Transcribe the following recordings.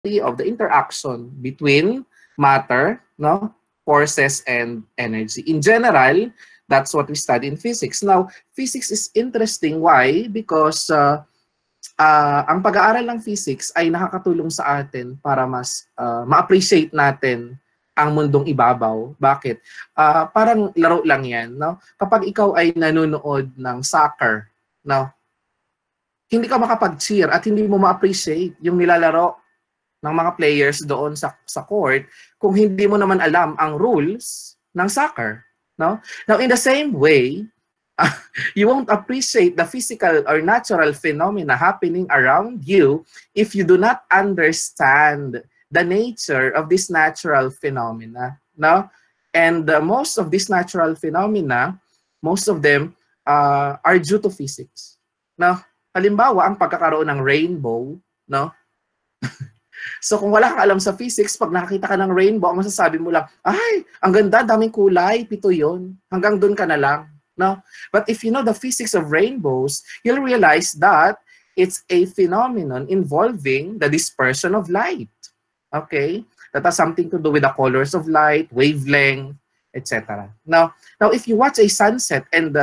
of the interaction between matter, no, forces, and energy. In general, that's what we study in physics. Now, physics is interesting. Why? Because ang pag-aaral ng physics ay nakakatulong sa atin para mas ma-appreciate natin ang mundong ibabaw. Bakit? Parang laro lang yan. No? Kapag ikaw ay nanonood ng soccer, no? Hindi ka makapag-cheer at hindi mo ma-appreciate yung nilalaro ng mga players doon sa court kung hindi mo naman alam ang rules ng soccer. No? Now, in the same way, you won't appreciate the physical or natural phenomena happening around you if you do not understand the nature of this natural phenomena. No? And most of these natural phenomena, most of them are due to physics. No? Halimbawa, ang pagkakaroon ng rainbow, no? So kung wala kang alam sa physics, pag nakakita ka ng rainbow, ang masasabi mo lang, ay, ang ganda, daming kulay, 7 yun. Hanggang doon ka na lang. No? But if you know the physics of rainbows, you'll realize that it's a phenomenon involving the dispersion of light. Okay? That has something to do with the colors of light, wavelength, etc. Now, if you watch a sunset and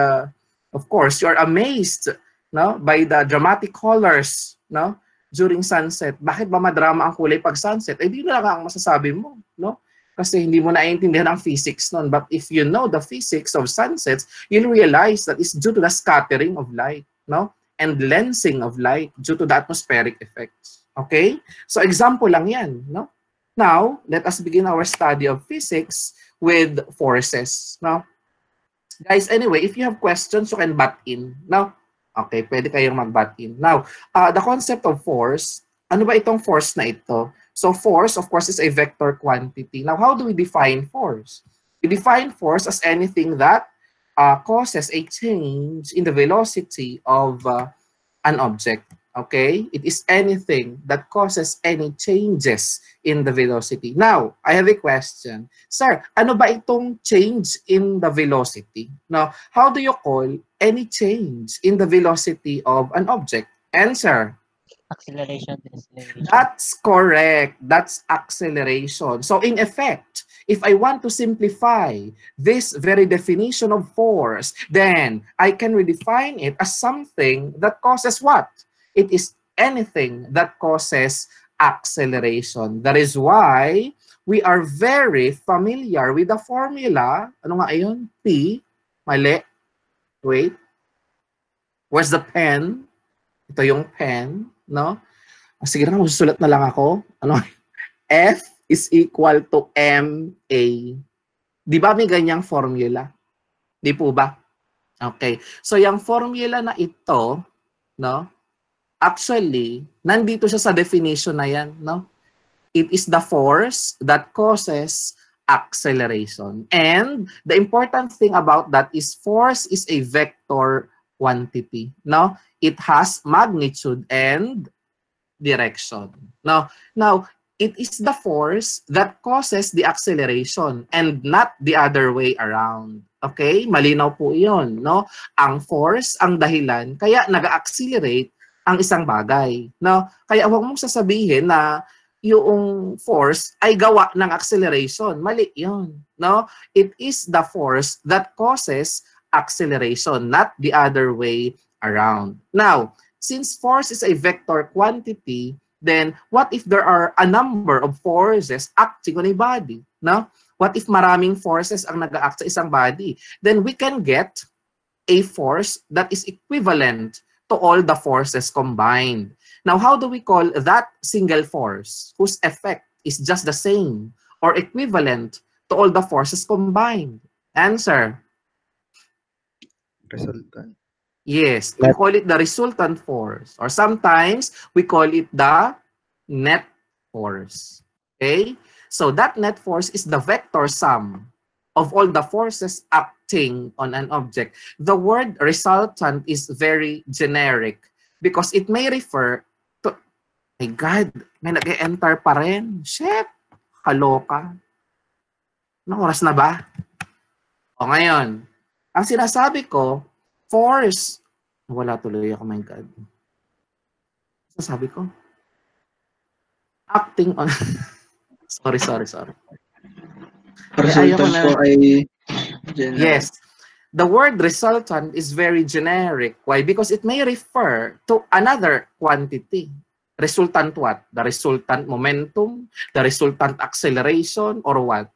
of course, you're amazed, no, by the dramatic colors, no, during sunset. Bakit ba madrama ang kulay pag sunset? Eh, di na lang ang masasabi mo, no? Kasi hindi mo naiintindihan ang physics nun. But if you know the physics of sunsets, you'll realize that it's due to the scattering of light, no? And lensing of light due to the atmospheric effects. Okay? So example lang yan, no? Now, let us begin our study of physics with forces. Now, guys, anyway, if you have questions, you can butt in. Now, okay, pwede kayong mag-butt in. Now, the concept of force, ano ba itong force na ito? So force, of course, is a vector quantity. Now, how do we define force? We define force as anything that causes a change in the velocity of an object. Okay? It is anything that causes any changes in the velocity. Now, I have a question. Sir, ano ba itong change in the velocity? Now, how do you call any change in the velocity of an object? Answer. Acceleration, deceleration. That's correct. That's acceleration. So in effect, if I want to simplify this very definition of force, then I can redefine it as something that causes what? It is anything that causes acceleration. That is why we are very familiar with the formula. Ano nga yun? P. Mali. Wait. Where's the pen? Ito yung pen, no? Sige na, magsusulat na lang ako. Ano? F is equal to ma. Di ba may ganyang formula? Di po ba? Okay. So yung formula na ito, no? Actually, nandito siya sa definition na yan, no? It is the force that causes acceleration. And the important thing about that is force is a vector quantity, no? It has magnitude and direction. Now, it is the force that causes the acceleration and not the other way around. Okay? Malinaw po 'yon, no? Ang force ang dahilan kaya nag-accelerate ang isang bagay, no? Kaya huwag mong sasabihin na yung force ay gawa ng acceleration. Mali 'yon, no? It is the force that causes acceleration, not the other way around. Now, since force is a vector quantity, then what if there are a number of forces acting on a body? No? What if maraming forces ang nag-act sa isang body? Then we can get a force that is equivalent to all the forces combined. Now, how do we call that single force whose effect is just the same or equivalent to all the forces combined? Answer. Resultant. Yes, we call it the resultant force, or sometimes we call it the net force. Okay? So that net force is the vector sum of all the forces acting on an object. The word resultant is very generic because it may refer to, my God, may nag-enter pa rin. Shit, kaloka. Anong oras na ba? O ngayon, ang sinasabi ko, force, wala tuloy ako, my God. Sabi ko, acting on sorry. Resultant po ay general. Yes. The word resultant is very generic. Why? Because it may refer to another quantity. Resultant what? The resultant momentum, the resultant acceleration, or what?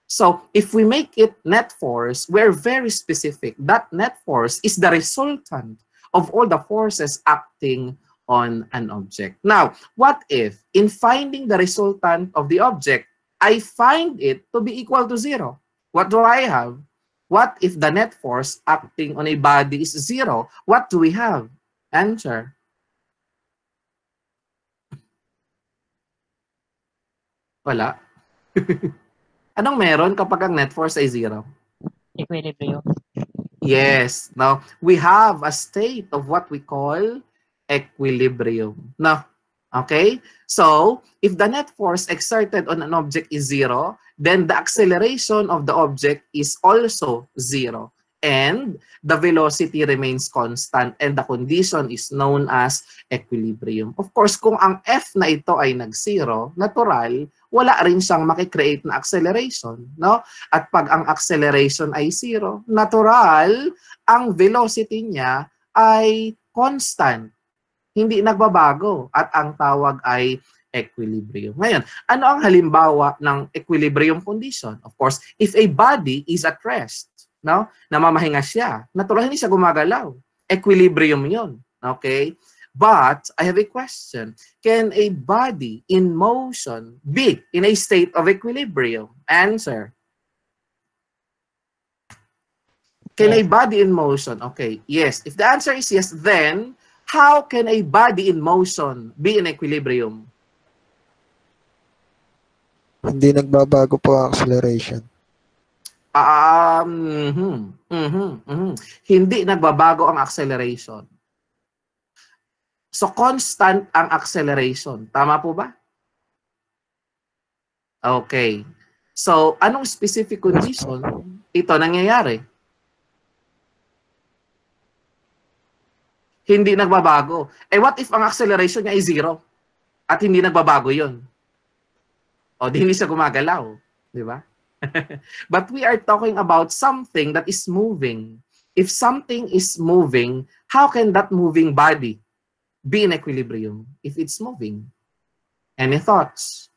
So if we make it net force, we're very specific. That net force is the resultant of all the forces acting on an object. Now, what if in finding the resultant of the object, I find it to be equal to 0? What do I have? What if the net force acting on a body is 0? What do we have? Answer. Wala. Anong meron kapag ang net force ay 0? Equilibrium. Yes. Now, we have a state of what we call equilibrium. Now, okay? So, if the net force exerted on an object is 0, then the acceleration of the object is also 0. And the velocity remains constant and the condition is known as equilibrium. Of course, kung ang F na ito ay nag-0, natural, wala rin siyang makikreate na acceleration, no? At pag ang acceleration ay 0, natural, ang velocity niya ay constant, hindi nagbabago, at ang tawag ay equilibrium. Ngayon, ano ang halimbawa ng equilibrium condition? Of course, if a body is at rest, no? Namamahinga siya, natural hindi siya gumagalaw. Equilibrium 'yon. Okay? But I have a question. Can a body in motion be in a state of equilibrium? Answer. Can a body in motion? Okay, yes. If the answer is yes, then how can a body in motion be in equilibrium? Hindi nagbabago po ang acceleration. Hindi nagbabago ang acceleration. So, constant ang acceleration. Tama po ba? Okay. So, anong specific condition ito nangyayari? Hindi nagbabago. Eh, what if ang acceleration niya ay 0? At hindi nagbabago yon? O, di hindi siya gumagalaw. Di ba? But we are talking about something that is moving. If something is moving, how can that moving body be in equilibrium if it's moving? Any thoughts?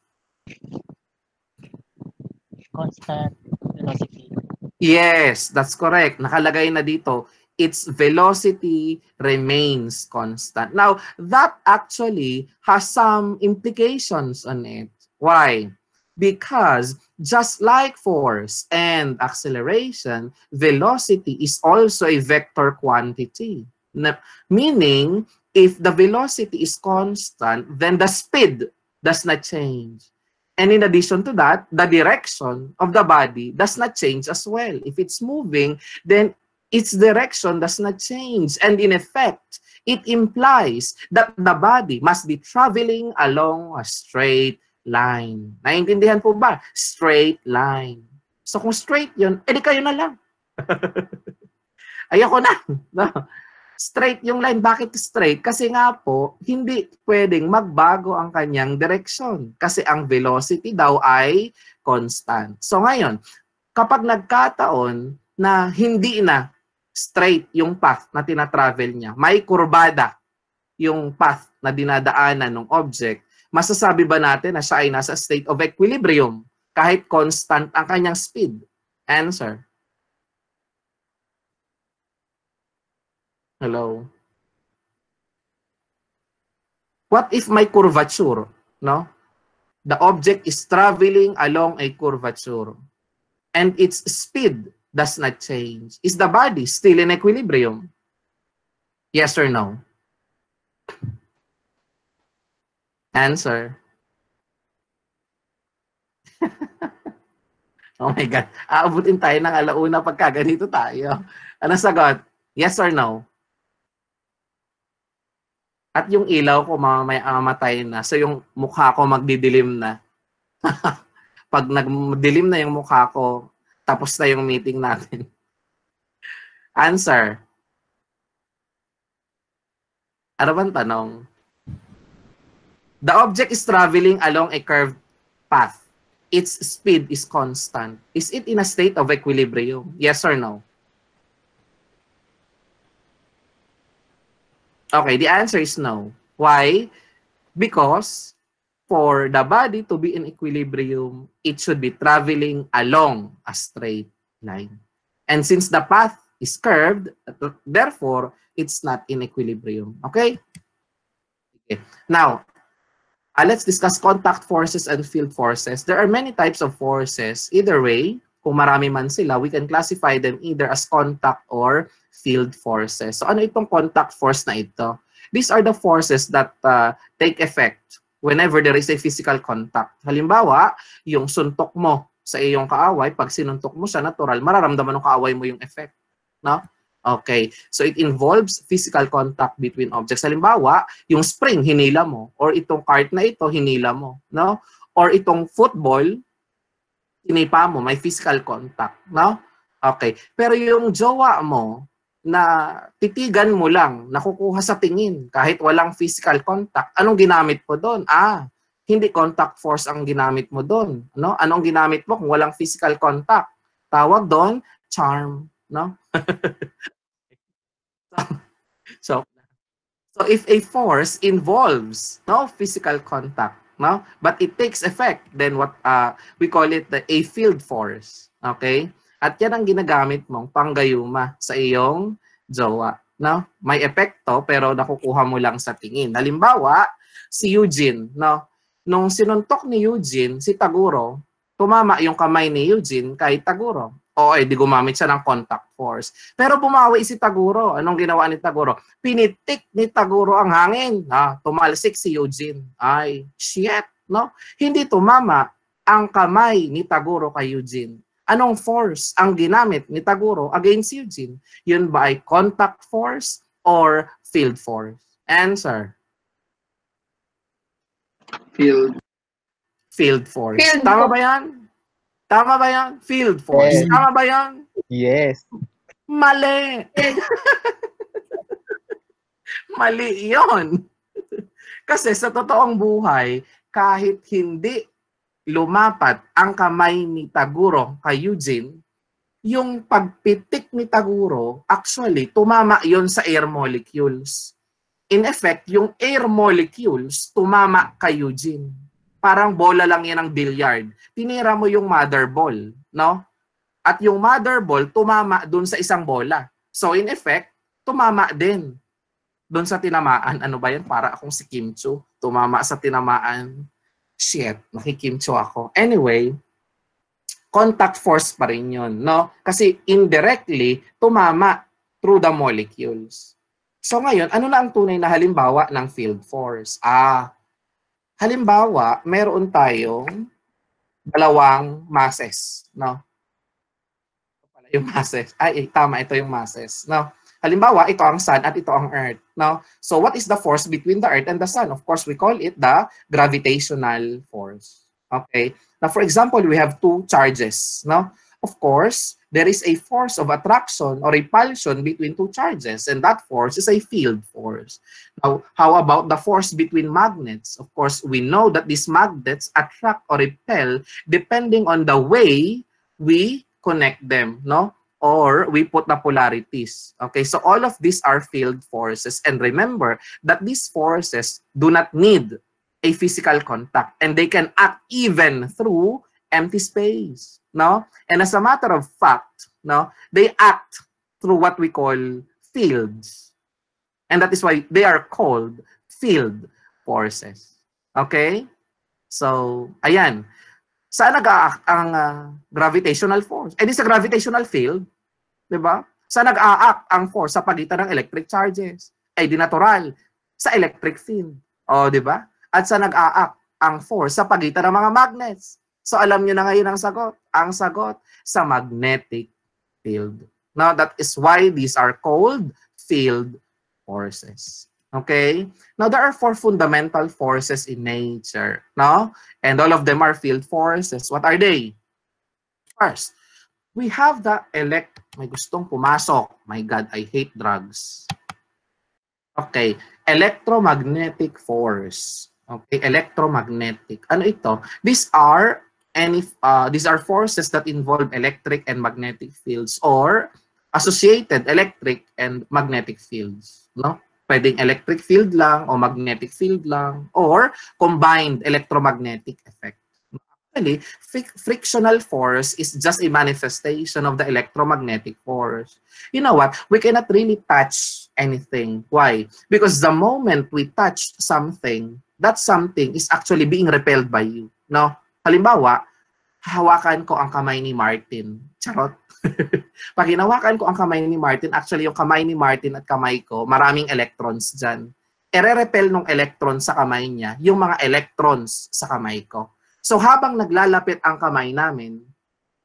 Constant velocity. Yes, that's correct. Nakalagay na dito, its velocity remains constant. Now, that actually has some implications on it. Why? Because just like force and acceleration, velocity is also a vector quantity. Meaning, if the velocity is constant, then the speed does not change. And in addition to that, the direction of the body does not change as well. If it's moving, then its direction does not change. And in effect, it implies that the body must be traveling along a straight line. Naintindihan po ba? Straight line. So kung straight yun, edi kayo na lang. Ayoko na. No? Straight yung line. Bakit straight? Kasi nga po, hindi pwedeng magbago ang kanyang direksyon. Kasi ang velocity daw ay constant. So ngayon, kapag nagkataon na hindi na straight yung path na tinatravel niya, may kurbada yung path na dinadaanan ng object, masasabi ba natin na siya ay nasa state of equilibrium kahit constant ang kanyang speed? Answer. Hello? What if may curvature, no? The object is traveling along a curvature and its speed does not change. Is the body still in equilibrium? Yes or no? Answer. Oh my God. Aabutin tayo ng alauna pagka ganito tayo. Anong sagot? Yes or no? At yung ilaw ko mamatay na. So yung mukha ko magdidilim na. Pag nagdilim na yung mukha ko, tapos na yung meeting natin. Answer. Ano bang tanong? The object is traveling along a curved path. Its speed is constant. Is it in a state of equilibrium? Yes or no? Okay, the answer is no. Why? Because for the body to be in equilibrium, it should be traveling along a straight line. And since the path is curved, therefore, it's not in equilibrium. Okay? Okay. Now, let's discuss contact forces and field forces. There are many types of forces. Either way, kung marami man sila, we can classify them either as contact or field forces. So ano itong contact force na ito? These are the forces that take effect whenever there is a physical contact. Halimbawa, yung suntok mo sa iyong kaaway, pag sinuntok mo siya, natural, mararamdaman ng kaaway mo yung effect. No? Okay, so it involves physical contact between objects. Halimbawa, yung spring, hinila mo. Or itong cart na ito, hinila mo. No? Or itong football, hinipa mo. May physical contact. No? Okay, pero yung jowa mo, na titigan mo lang, nakukuha sa tingin, kahit walang physical contact, anong ginamit mo doon? Hindi contact force ang ginamit mo doon. No? Anong ginamit mo kung walang physical contact? Tawag doon, charm. No? So if a force involves no physical contact, no, but it takes effect, then what we call it a field force. Okay? At yan ang ginagamit mong panggayuma sa iyong jowa. No? May epekto pero nakukuha mo lang sa tingin. Halimbawa, si Eugene, no? Nung sinuntok ni Eugene si Taguro, tumama yung kamay ni Eugene kay Taguro. O di gumamit siya ng contact force. Pero bumawi si Taguro. Anong ginawa ni Taguro? Pinitik ni Taguro ang hangin. Tumalsik si Eugene. Ay, shit, no? Hindi tumama ang kamay ni Taguro kay Eugene. Anong force ang ginamit ni Taguro against Eugene? Yun ba ay contact force or field force? Answer. Field force. Tama ba yan? Tama ba yan? Field force. Yes. Tama ba yan? Yes. Mali. Mali yun. Kasi sa totoong buhay, kahit hindi lumapat ang kamay ni Taguro kay Eugene, yung pagpitik ni Taguro, actually, tumama yon sa air molecules. In effect, yung air molecules tumama kay Eugene. Parang bola lang yan ng billiard. Tinira mo yung mother ball, no? At yung mother ball tumama dun sa isang bola. So in effect, tumama din dun sa tinamaan. Ano ba yan? Para akong si Kim Chiu. Tumama sa tinamaan. Shit, nakikim Chiu ako. Anyway, contact force pa rin yun, no? Kasi indirectly, tumama through the molecules. So ngayon, ano na ang tunay na halimbawa ng field force? Halimbawa, meron tayong dalawang masses, no? Yung masses. Tama, ito yung masses, no? Halimbawa, ito ang sun at ito ang earth, no? So what is the force between the earth and the sun? Of course, we call it the gravitational force. Okay? Now, for example, we have two charges, no? Of course, there is a force of attraction or repulsion between two charges, and that force is a field force. Now, how about the force between magnets? Of course, we know that these magnets attract or repel depending on the way we connect them, no? Or we put the polarities. Okay, so all of these are field forces. And remember that these forces do not need a physical contact, and they can act even through empty space, no? And as a matter of fact, no, they act through what we call fields. And that is why they are called field forces. Okay? So, ayan. Saan nag-a-act ang gravitational force? Di sa gravitational field, di ba? Saan nag-a-act ang force sa pagitan ng electric charges? Di natural, sa electric field. O, di ba? At saan nag-a-act ang force sa pagitan ng mga magnets? So, alam nyo na ngayon ang sagot. Ang sagot, sa magnetic field. Now, that is why these are called field forces. Okay? Now, there are four fundamental forces in nature. No? And all of them are field forces. What are they? First, we have the may gustong pumasok. My God, I hate drugs. Okay. Electromagnetic force. Okay, electromagnetic. Ano ito? These are forces that involve electric and magnetic fields or associated electric and magnetic fields, no? Pwedeng electric field lang o magnetic field lang or combined electromagnetic effect. Actually, frictional force is just a manifestation of the electromagnetic force. You know what? We cannot really touch anything. Why? Because the moment we touch something, that something is actually being repelled by you. No? Halimbawa, hawakan ko ang kamay ni Martin. Charot. Pag hinawakan ko ang kamay ni Martin, actually yung kamay ni Martin at kamay ko, maraming electrons dyan. Ere-repel ng electron sa kamay niya, yung mga electrons sa kamay ko. So habang naglalapit ang kamay namin,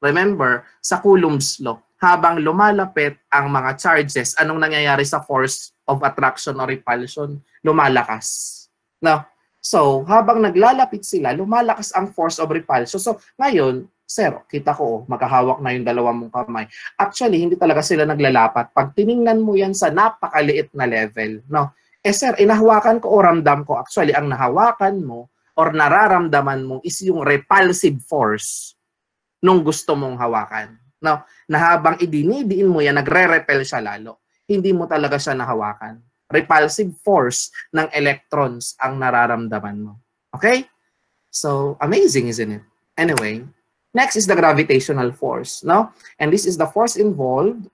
remember, sa Coulomb's law, habang lumalapit ang mga charges, anong nangyayari sa force of attraction or repulsion? Lumalakas. No? So, habang naglalapit sila, lumalakas ang force of repulsion. So, ngayon, zero. Kita ko, magkahawak na yung dalawang mong kamay. Actually, hindi talaga sila naglalapat. Pag tiningnan mo yan sa napakaliit na level, no? Sir, inahawakan ko o ramdam ko. Actually, ang nahawakan mo or nararamdaman mo is yung repulsive force nung gusto mong hawakan. No? Na habang idinidiin mo yan, nagre-repel siya lalo. Hindi mo talaga siya nahawakan. Repulsive force ng electrons ang nararamdaman mo. Okay? So, amazing, isn't it? Anyway, next is the gravitational force. No? And this is the force involved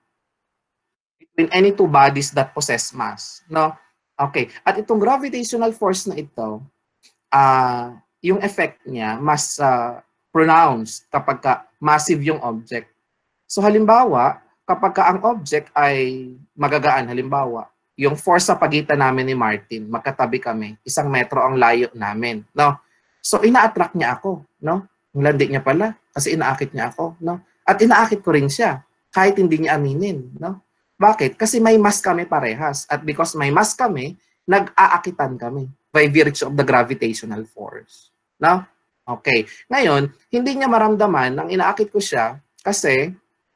between any two bodies that possess mass. No? Okay. At itong gravitational force na ito, yung effect niya mas pronounced kapag massive yung object. So halimbawa, kapag ang object ay magagaan, halimbawa, yung force sa pagitan namin ni Martin, magkatabi kami, 1 metro ang layo namin, no? So ina-attract niya ako, no? Landi niya pala kasi inaakit niya ako, no? At inaakit ko rin siya kahit hindi niya aminin, no? Bakit? Kasi may mass kami parehas at because may mass kami, nag-aakitan kami by virtue of the gravitational force. No? Okay. Ngayon, hindi niya maramdaman nang inaakit ko siya kasi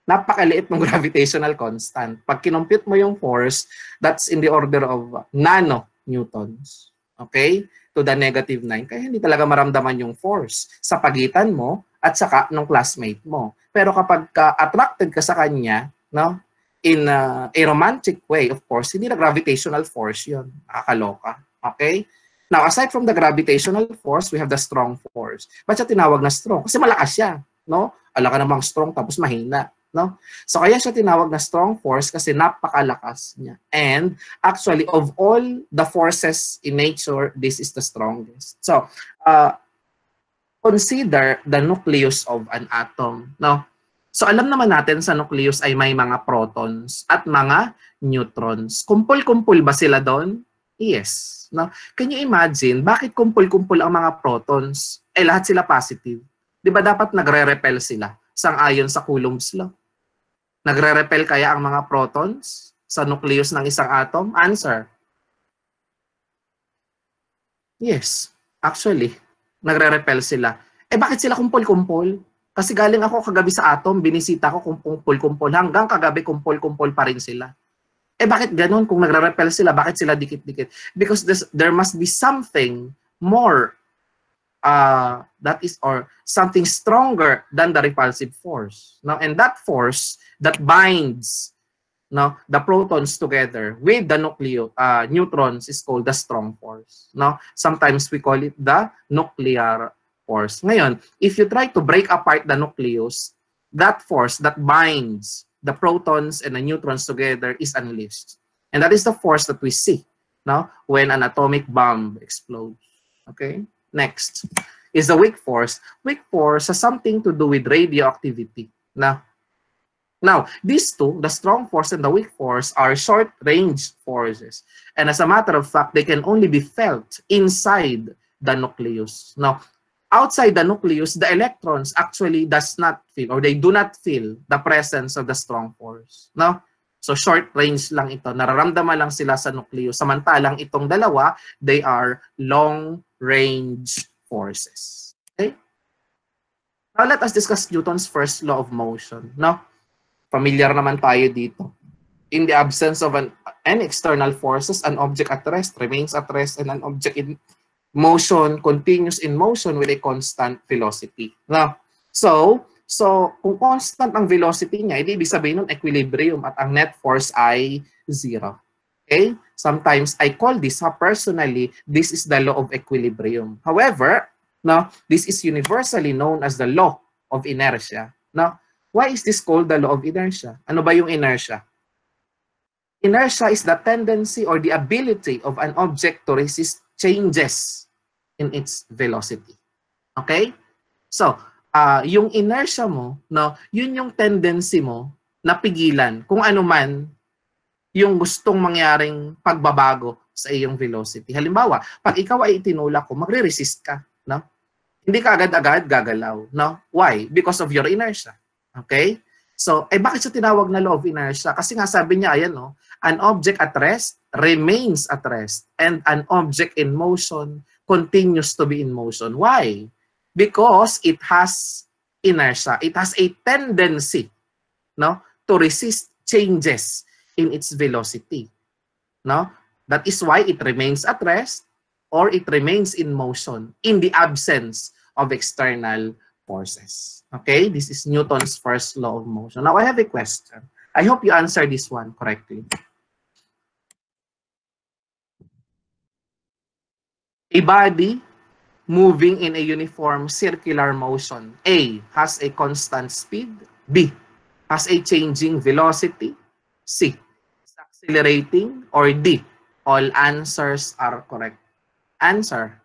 napakaliit ng gravitational constant. Pag kinompute mo yung force, that's in the order of nanonewtons. Okay? To the -9. Kaya hindi talaga maramdaman yung force sa pagitan mo at saka ng classmate mo. Pero kapag attracted ka sa kanya, no? In a romantic way, of course, hindi na gravitational force yun. Nakakaloka. Okay? Now, aside from the gravitational force, we have the strong force. Ba't siya tinawag na strong? Kasi malakas siya. No? Ala ka namang strong tapos mahina. No? So, kaya siya tinawag na strong force kasi napakalakas niya. And actually, of all the forces in nature, this is the strongest. So, consider the nucleus of an atom. No? So, alam naman natin sa nucleus ay may mga protons at mga neutrons. Kumpul-kumpul ba sila doon? Yes. No? Can you imagine, bakit kumpul-kumpul ang mga protons? Eh, lahat sila positive. Di ba dapat nagre-repel sila? Sang-ayon sa Coulomb's law. Nagre-repel kaya ang mga protons sa nucleus ng isang atom? Answer. Yes. Actually, nagre-repel sila. Eh, bakit sila kumpul-kumpul? Kasi galing ako kagabi sa atom, binisita ko kumpul-kumpul. Hanggang kagabi kumpul-kumpul pa rin sila. Eh bakit ganun? Kung nagre-repel sila, bakit sila dikit-dikit? Because there must be something more that is or something stronger than the repulsive force. Now, and that force that binds the protons together with the neutrons is called the strong force. Sometimes we call it the nuclear force. Ngayon, if you try to break apart the nucleus, that force that binds the protons and the neutrons together is unleashed. And that is the force that we see when an atomic bomb explodes. Okay? Next is the weak force. Weak force has something to do with radioactivity. Now, these two, the strong force and the weak force, are short-range forces. And as a matter of fact, they can only be felt inside the nucleus. Now, outside the nucleus, the electrons actually does not feel or they do not feel the presence of the strong force. So short range lang ito. Nararamdaman lang sila sa nucleus. Samantalang itong dalawa, they are long range forces. Okay? Now let us discuss Newton's first law of motion. Familiar naman tayo dito. In the absence of any external forces, an object at rest remains at rest and an object in motion continues in motion with a constant velocity. No? So kung constant ang velocity niya, ibig sabihin nun equilibrium at ang net force ay 0. Okay? Sometimes I call this, personally, this is the law of equilibrium. However, no, this is universally known as the law of inertia. No? Why is this called the law of inertia? Ano ba yung inertia? Inertia is the tendency or the ability of an object to resist changes in its velocity. Okay? So, yung inertia mo, no, yun yung tendency mo na pigilan kung ano man yung gustong mangyaring pagbabago sa iyong velocity. Halimbawa, pag ikaw ay itinulak ko, magre-resist ka, no? Hindi ka agad-agad gagalaw, no? Why? Because of your inertia. Okay? So, bakit siya tinawag na law of inertia? Kasi nga sabi niya, ayan, no, an object at rest remains at rest and an object in motion continues to be in motion. Why? Because it has inertia. It has a tendency, no, to resist changes in its velocity. No? That is why it remains at rest or it remains in motion in the absence of external forces. Okay? This is Newton's first law of motion. Now, I have a question. I hope you answer this one correctly. A body moving in a uniform circular motion. A has a constant speed. B has a changing velocity. C is accelerating. Or D, all answers are correct. Answer.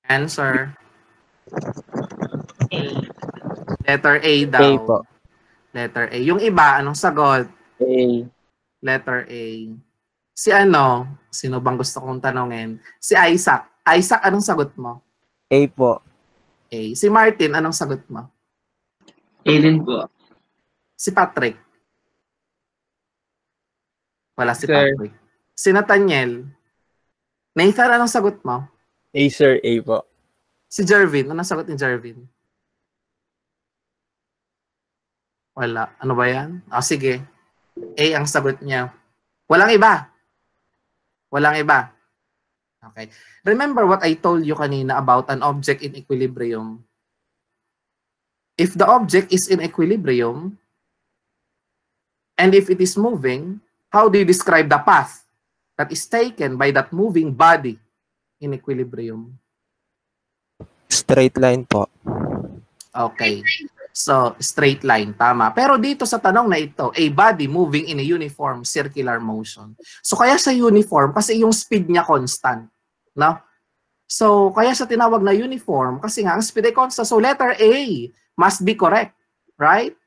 Answer. A. Letter A daw. A po. Letter A. Yung iba, anong sagot? A. Letter A. Si ano? Sino bang gusto kong tanongin? Si Isaac. Isaac, anong sagot mo? A po. A. Si Martin, anong sagot mo? A din po. Si Patrick. Wala si Sir. Patrick. Si Nathaniel. Nathan, anong sagot mo? A, sir. A po. Si Jervin, anong sagot ni Jervin? Wala. Ano ba yan? Sige. A ang sagot niya. Walang iba. Walang iba. Okay. Remember what I told you kanina about an object in equilibrium. If the object is in equilibrium, and if it is moving, how do you describe the path that is taken by that moving body in equilibrium? Straight line po. Okay. So, straight line. Tama. Pero dito sa tanong na ito, a body moving in a uniform circular motion. So, kaya sa uniform, kasi yung speed niya constant. No? So, kaya sa tinawag na uniform, kasi nga, ang speed ay constant. So, letter A must be correct. Right?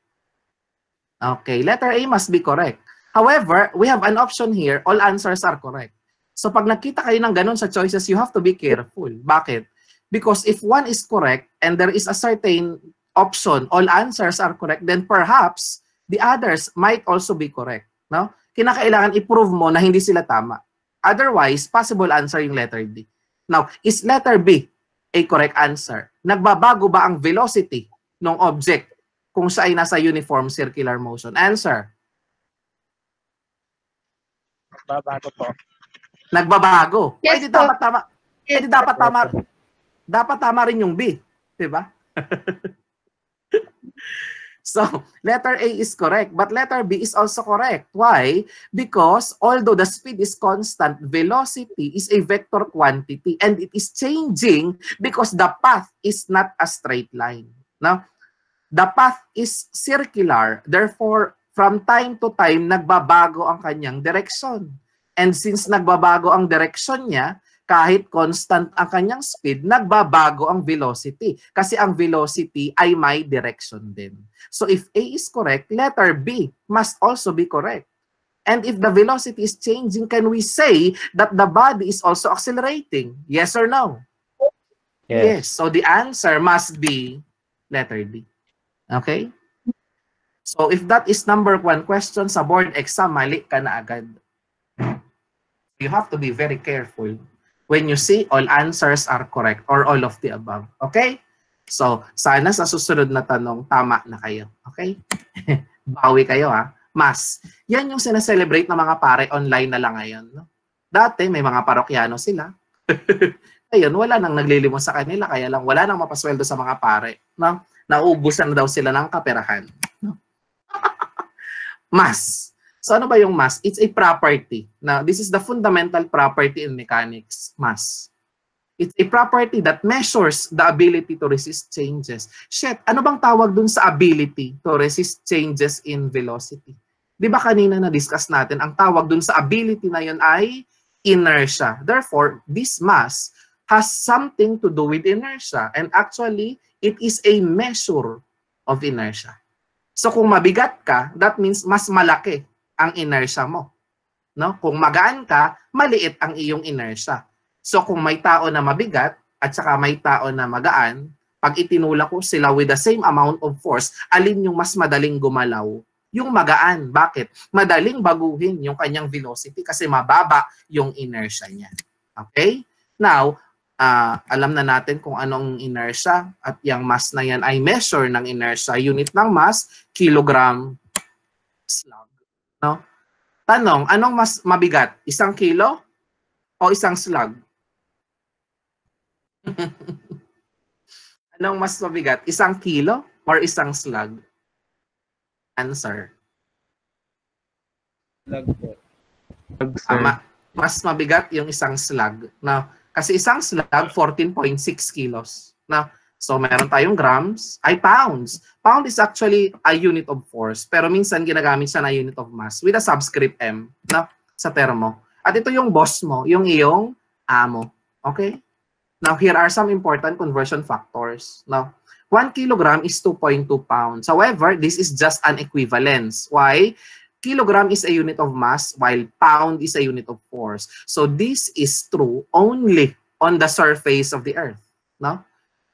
Okay. Letter A must be correct. However, we have an option here. All answers are correct. So, pag nakita kayo ng ganun sa choices, you have to be careful. Bakit? Because if one is correct and there is a certain option, all answers are correct, then perhaps the others might also be correct. No? Kinakailangan i-prove mo na hindi sila tama. Otherwise, possible answer yung letter D. Now, is letter B a correct answer? Nagbabago ba ang velocity ng object kung siya ay nasa uniform circular motion? Answer. Babago po. Nagbabago. Yes, Pwede po. dapat tama. Yes, Pwede dapat tama. Dapat tama rin yung B, 'di ba? So, letter A is correct, but letter B is also correct. Why? Because although the speed is constant, velocity is a vector quantity and it is changing because the path is not a straight line. Now, the path is circular. Therefore, from time to time, nagbabago ang kanyang direction. And since nagbabago ang direction niya, kahit constant ang kanyang speed, nagbabago ang velocity. Kasi ang velocity ay may direction din. So if A is correct, letter B must also be correct. And if the velocity is changing, can we say that the body is also accelerating? Yes or no? Yes. So the answer must be letter B. Okay? So if that is number 1 question sa board exam, mali ka na agad. You have to be very careful when you see all answers are correct or all of the above. Okay? So, sana sa susunod na tanong, tama na kayo. Okay? Bawi kayo ha. Mass. Yan yung sineselebrate ng mga pare online na lang ngayon. No? Dati, may mga parokyano sila. Ayun, wala nang naglilimos sa kanila, kaya lang wala nang mapasweldo sa mga pare. No? Nauubusan na daw sila ng kaperahan. No? Mass. So ano ba yung mass? It's a property. Now, this is the fundamental property in mechanics, mass. It's a property that measures the ability to resist changes. Shit, ano bang tawag dun sa ability to resist changes in velocity? Di ba kanina na-discuss natin, ang tawag dun sa ability na yun ay inertia. Therefore, this mass has something to do with inertia. And actually, it is a measure of inertia. So kung mabigat ka, that means mas malaki ang inertia mo. No? Kung magaan ka, maliit ang iyong inertia. So kung may tao na mabigat at saka may tao na magaan, pag itinulak ko sila with the same amount of force, alin yung mas madaling gumalaw? Yung magaan. Bakit? Madaling baguhin yung kanyang velocity kasi mababa yung inertia niya. Okay? Now, alam na natin kung anong inertia at yung mass na yan ay measure ng inertia. Unit ng mass, kilogram slug. No? Tanong, anong mas mabigat? 1 kilo o 1 slug? Anong mas mabigat? 1 kilo or 1 slug? Answer. Slug po. Tama. Mas mabigat yung 1 slug. No? Kasi 1 slug, 14.6 kilos. No? So, meron tayong grams, ay pounds. Pound is actually a unit of force, pero minsan ginagamit siya na unit of mass with a subscript M, no? Sa termo. At ito yung boss mo, yung iyong amo. Okay? Now, here are some important conversion factors. Now, 1 kilogram is 2.2 pounds. However, this is just an equivalence. Why? Kilogram is a unit of mass, while pound is a unit of force. So, this is true only on the surface of the Earth. No?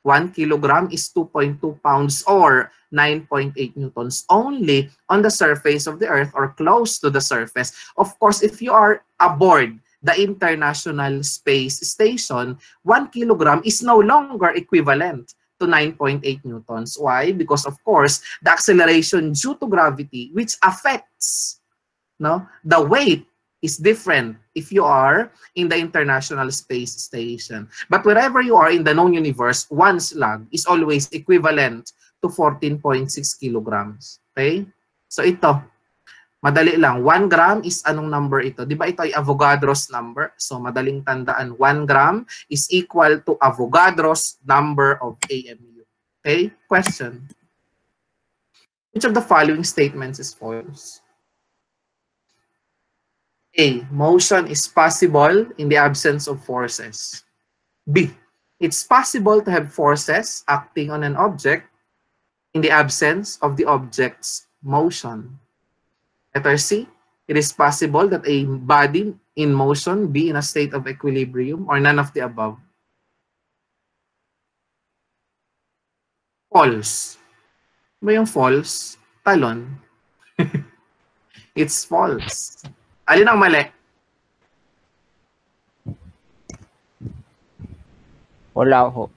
1 kilogram is 2.2 pounds or 9.8 newtons only on the surface of the Earth or close to the surface. Of course, if you are aboard the International Space Station, 1 kilogram is no longer equivalent to 9.8 newtons. Why? Because of course, the acceleration due to gravity, which affects the weight, is different if you are in the International Space Station. But wherever you are in the known universe, 1 slug is always equivalent to 14.6 kilograms. Okay? So ito, madali lang. 1 gram is anong number ito? Di ba ito ay Avogadro's number? So madaling tandaan, 1 gram is equal to Avogadro's number of AMU. Okay? Question. Which of the following statements is false? A. Motion is possible in the absence of forces. B. It's possible to have forces acting on an object in the absence of the object's motion. Letter C. It is possible that a body in motion be in a state of equilibrium or none of the above. False. Ba yung false? Talon. It's false. Alin ang mali? Wala ho.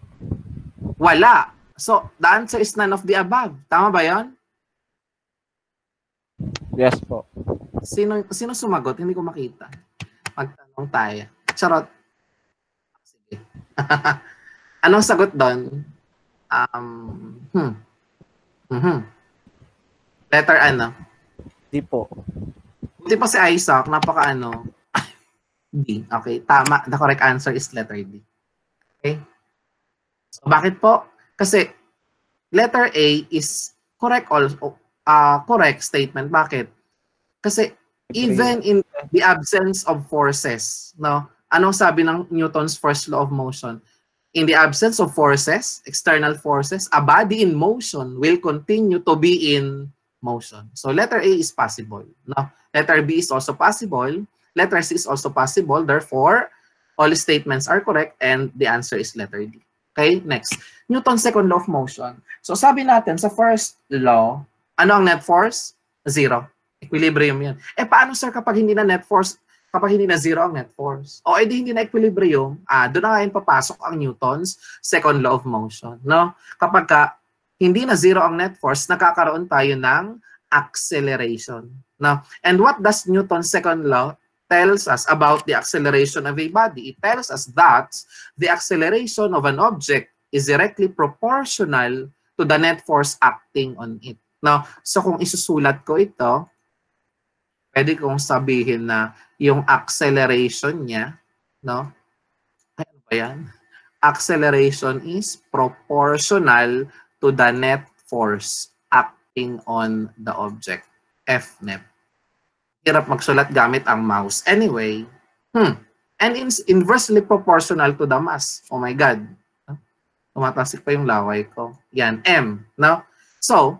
Wala. So, the answer is none of the above. Tama ba yon? Yes po. Sino sumagot? Hindi ko makita. Magtanong tayo. Charot. Sige. Anong sagot doon? Letter ano? Di po. Buti pa si Isaac, D. Okay, tama. The correct answer is letter D. Okay? So, bakit po? Kasi letter A is correct also. Correct statement. Bakit? Kasi even in the absence of forces, anong sabi ng Newton's first law of motion? In the absence of forces, external forces, a body in motion will continue to be in motion. So letter A is possible. Letter B is also possible. Letter C is also possible. Therefore, all statements are correct and the answer is letter D. Okay, next. Newton's second law of motion. So sabi natin sa first law, ano ang net force? 0. Equilibrium yan. Paano sir kapag hindi na net force, kapag hindi na 0 ang net force? O edi hindi na equilibrium, doon na ngayon papasok ang Newton's second law of motion. Kapag hindi na 0 ang net force, nakakaroon tayo ng acceleration. Now, and what does Newton's second law tells us about the acceleration of a body? It tells us that the acceleration of an object is directly proportional to the net force acting on it. Now, so kung isusulat ko ito, pwede kong sabihin na yung acceleration niya, no? Ay, ano ba yan? Acceleration is proportional to the net force acting on the object, F net. Hirap magsulat gamit ang mouse. Anyway, and inversely proportional to the mass. Oh my God. Tumatasik pa yung laway ko. Yan, M. No? So,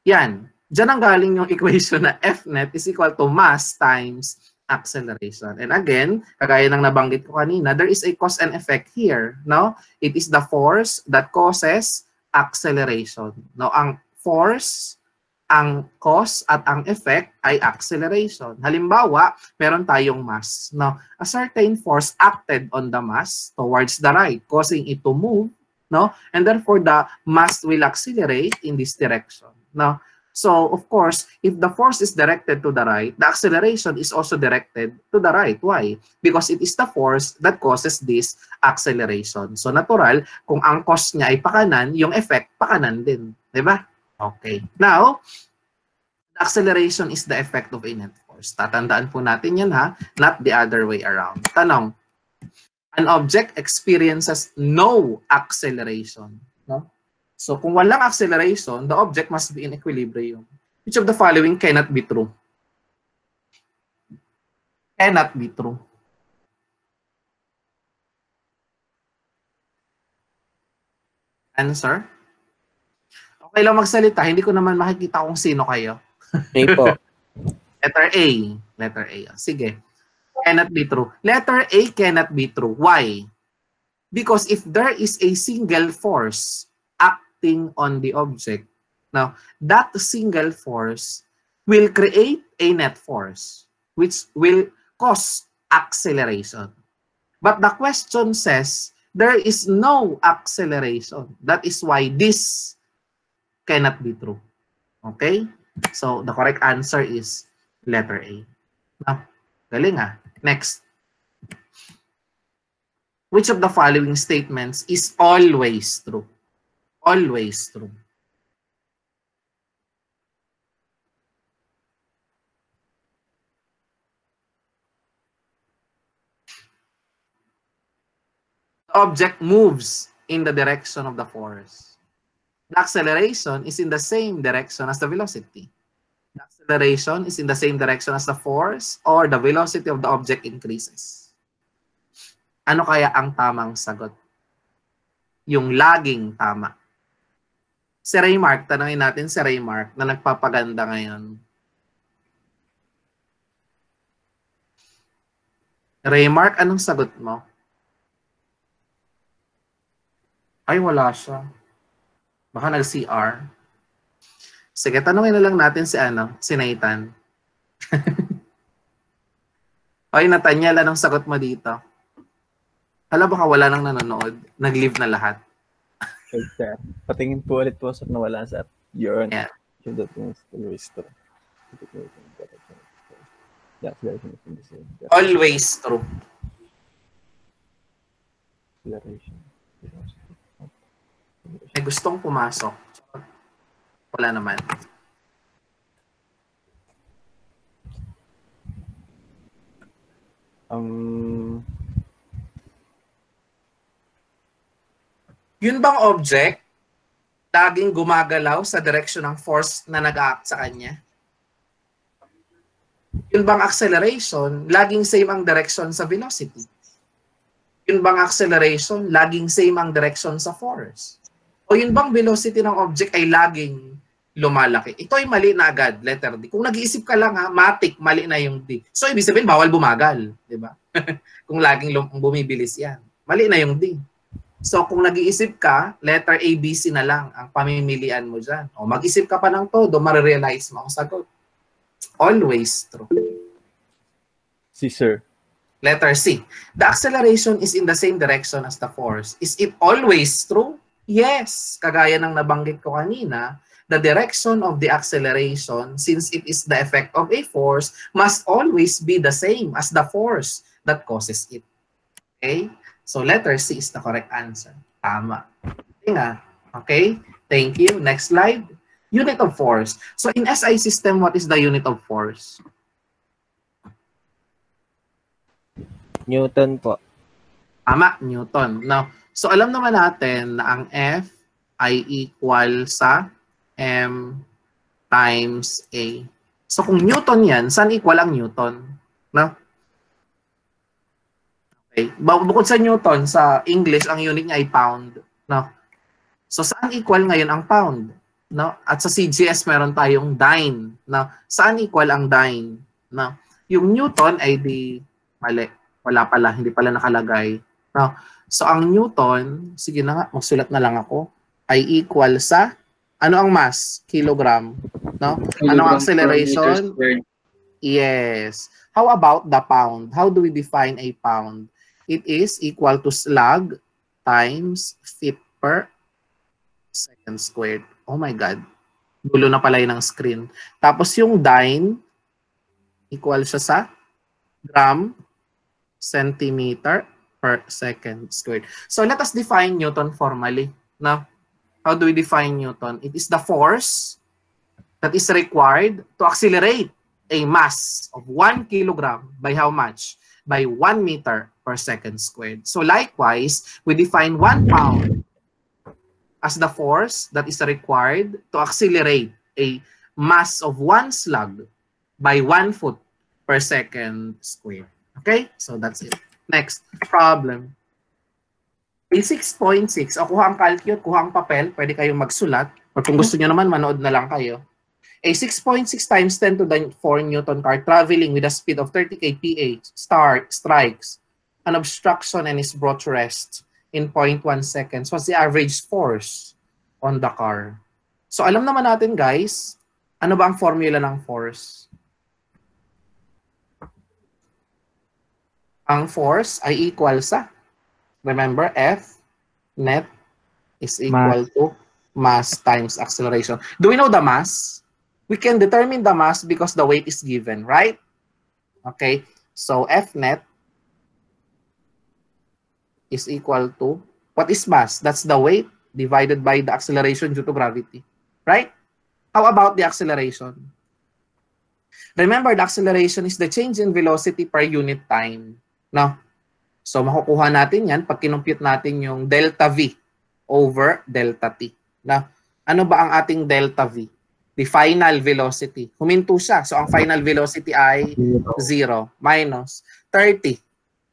yan. Diyan ang galing yung equation na F net is equal to mass times acceleration. And again, kagaya ng nabanggit ko kanina, there is a cause and effect here. No? It is the force that causes acceleration. No? Ang force, ang cause at ang effect ay acceleration. Halimbawa, meron tayong mass. No? A certain force acted on the mass towards the right, causing it to move. No? And therefore, the mass will accelerate in this direction. No? So, of course, if the force is directed to the right, the acceleration is also directed to the right. Why? Because it is the force that causes this acceleration. So, natural, kung ang cause niya ay pakanan, yung effect pakanan din. Diba? Okay. Now, the acceleration is the effect of a net force. Tatandaan po natin yan ha, not the other way around. Tanong, an object experiences no acceleration. No? So, kung walang acceleration, the object must be in equilibrium. Which of the following cannot be true? Cannot be true. Answer? Okay lang magsalita, hindi ko naman makikita kung sino kayo. A po. Letter A. Letter A. Sige. Cannot be true. Letter A cannot be true. Why? Because if there is a single force acting on the object, now, that single force will create a net force, which will cause acceleration. But the question says, there is no acceleration. That is why this cannot be true. Okay? So, the correct answer is letter A. Now, galing ah. Next. Which of the following statements is always true? Always true. The object moves in the direction of the force. The acceleration is in the same direction as the velocity. The acceleration is in the same direction as the force, or the velocity of the object increases. Ano kaya ang tamang sagot? Yung laging tama. Si Raymark, tanongin natin si Raymark na nagpapaganda ngayon. Raymark, anong sagot mo? Ay, wala siya. Baka nag-CR. Sige, tanongin na lang natin si Nathan. Ay, Nathaniel, anong sagot mo dito? Hala, baka wala nang nanonood. Nag-leave na lahat. Okay, sir. Patingin po ulit po sa nawala sa your Yeah. Always true. May gustong pumasok. Wala naman. Yun bang object laging gumagalaw sa direction ng force na nag-act sa kanya? Yun bang acceleration, laging same ang direction sa velocity? Yun bang acceleration, laging same ang direction sa force? O yun bang velocity ng object ay laging lumalaki? Ito ay mali na agad, letter D. Kung nag-iisip ka lang ha, matik, mali na yung D. So, ibig sabihin, bawal bumagal. Di ba? Kung laging bumibilis yan. Mali na yung D. So, kung nag-iisip ka, letter A, B, C na lang ang pamimilian mo dyan. O mag-isip ka pa ng todo, marirealize mo ang sagot. Always true. Si sir. Letter C. The acceleration is in the same direction as the force. Is it always true? Yes. Kagaya ng nabanggit ko kanina, the direction of the acceleration, since it is the effect of a force, must always be the same as the force that causes it. Okay? So letter C is the correct answer. Tama. Okay nga. Okay? Thank you. Next slide. Unit of force. So in SI system, what is the unit of force? Newton po. Tama, Newton. Now, so alam naman natin na ang F ay equal sa M times A. So kung Newton yan, saan equal ang Newton? No? Okay. Bukod sa Newton, sa English, ang unit niya ay pound. No? So saan equal ngayon ang pound? No? At sa CGS meron tayong dyne. No? Saan equal ang dyne? No? Yung Newton ay di mali. Wala pala, hindi pala nakalagay. No? So ang Newton, sige na nga, magsulat na lang ako, ay equal sa, ano ang mass? Kilogram. No? Ano ang acceleration? Yes. How about the pound? How do we define a pound? It is equal to slug times feet per second squared. Oh my God. Gulo na pala yun ng screen. Tapos yung dyne, equal siya sa gram centimeter per second squared. So let us define Newton formally. Now, how do we define Newton? It is the force that is required to accelerate a mass of 1 kilogram by how much? By 1 meter per second squared. So likewise, we define 1 pound as the force that is required to accelerate a mass of 1 slug by 1 foot per second squared. Okay? So that's it. Next problem. A 6.6, o kuha ang calculate, kuha ang papel, pwede kayong magsulat. O kung gusto nyo naman, manood na lang kayo. A 6.6 times 10 to the 4 Newton car traveling with a speed of 30 kph strikes an obstruction and is brought to rest in 0.1 seconds. What's the average force on the car? So alam naman natin guys, ano ba ang formula ng force? Ang force ay equal sa, remember, F net is equal to mass times acceleration. Do we know the mass? We can determine the mass because the weight is given, right? Okay, so F net is equal to, what is mass? That's the weight divided by the acceleration due to gravity, right? How about the acceleration? Remember, the acceleration is the change in velocity per unit time. No? So, makukuha natin yan pag kinumpute natin yung delta V over delta T. No? Ano ba ang ating delta V? The final velocity. Huminto siya. So, ang final velocity ay 0 minus 30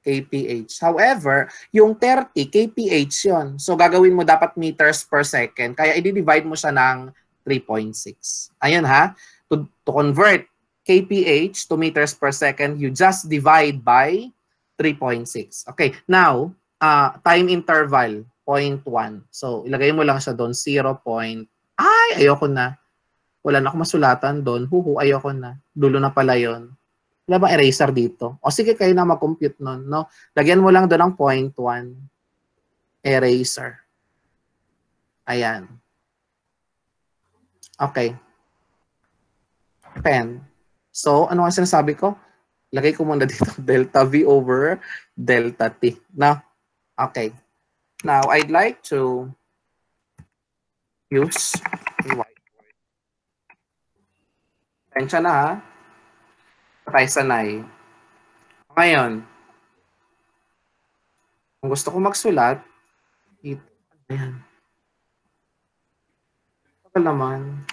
kph. However, yung 30 kph yon. So, gagawin mo dapat meters per second. Kaya, i-divide mo siya ng 3.6. Ayun ha. To convert kph to meters per second, you just divide by 3.6. Okay, now, time interval, 0.1. So, ilagay mo lang siya doon, 0. Ay, ayoko na. Wala na akong masulatan doon. Ayoko na. Dulo na pala yon. Wala ba eraser dito? O sige, kayo na mag-compute nun. No? Lagyan mo lang doon ng 0.1. Eraser. Ayan. Okay. Pen. So, ano ang sinasabi ko? Lagay ko muna dito, delta V over delta T. Now, okay. Now, I'd like to use a whiteboard. Tensya na ha. Patay sanay. Ngayon, kung gusto ko magsulat, ito. Ayan. Ito naman.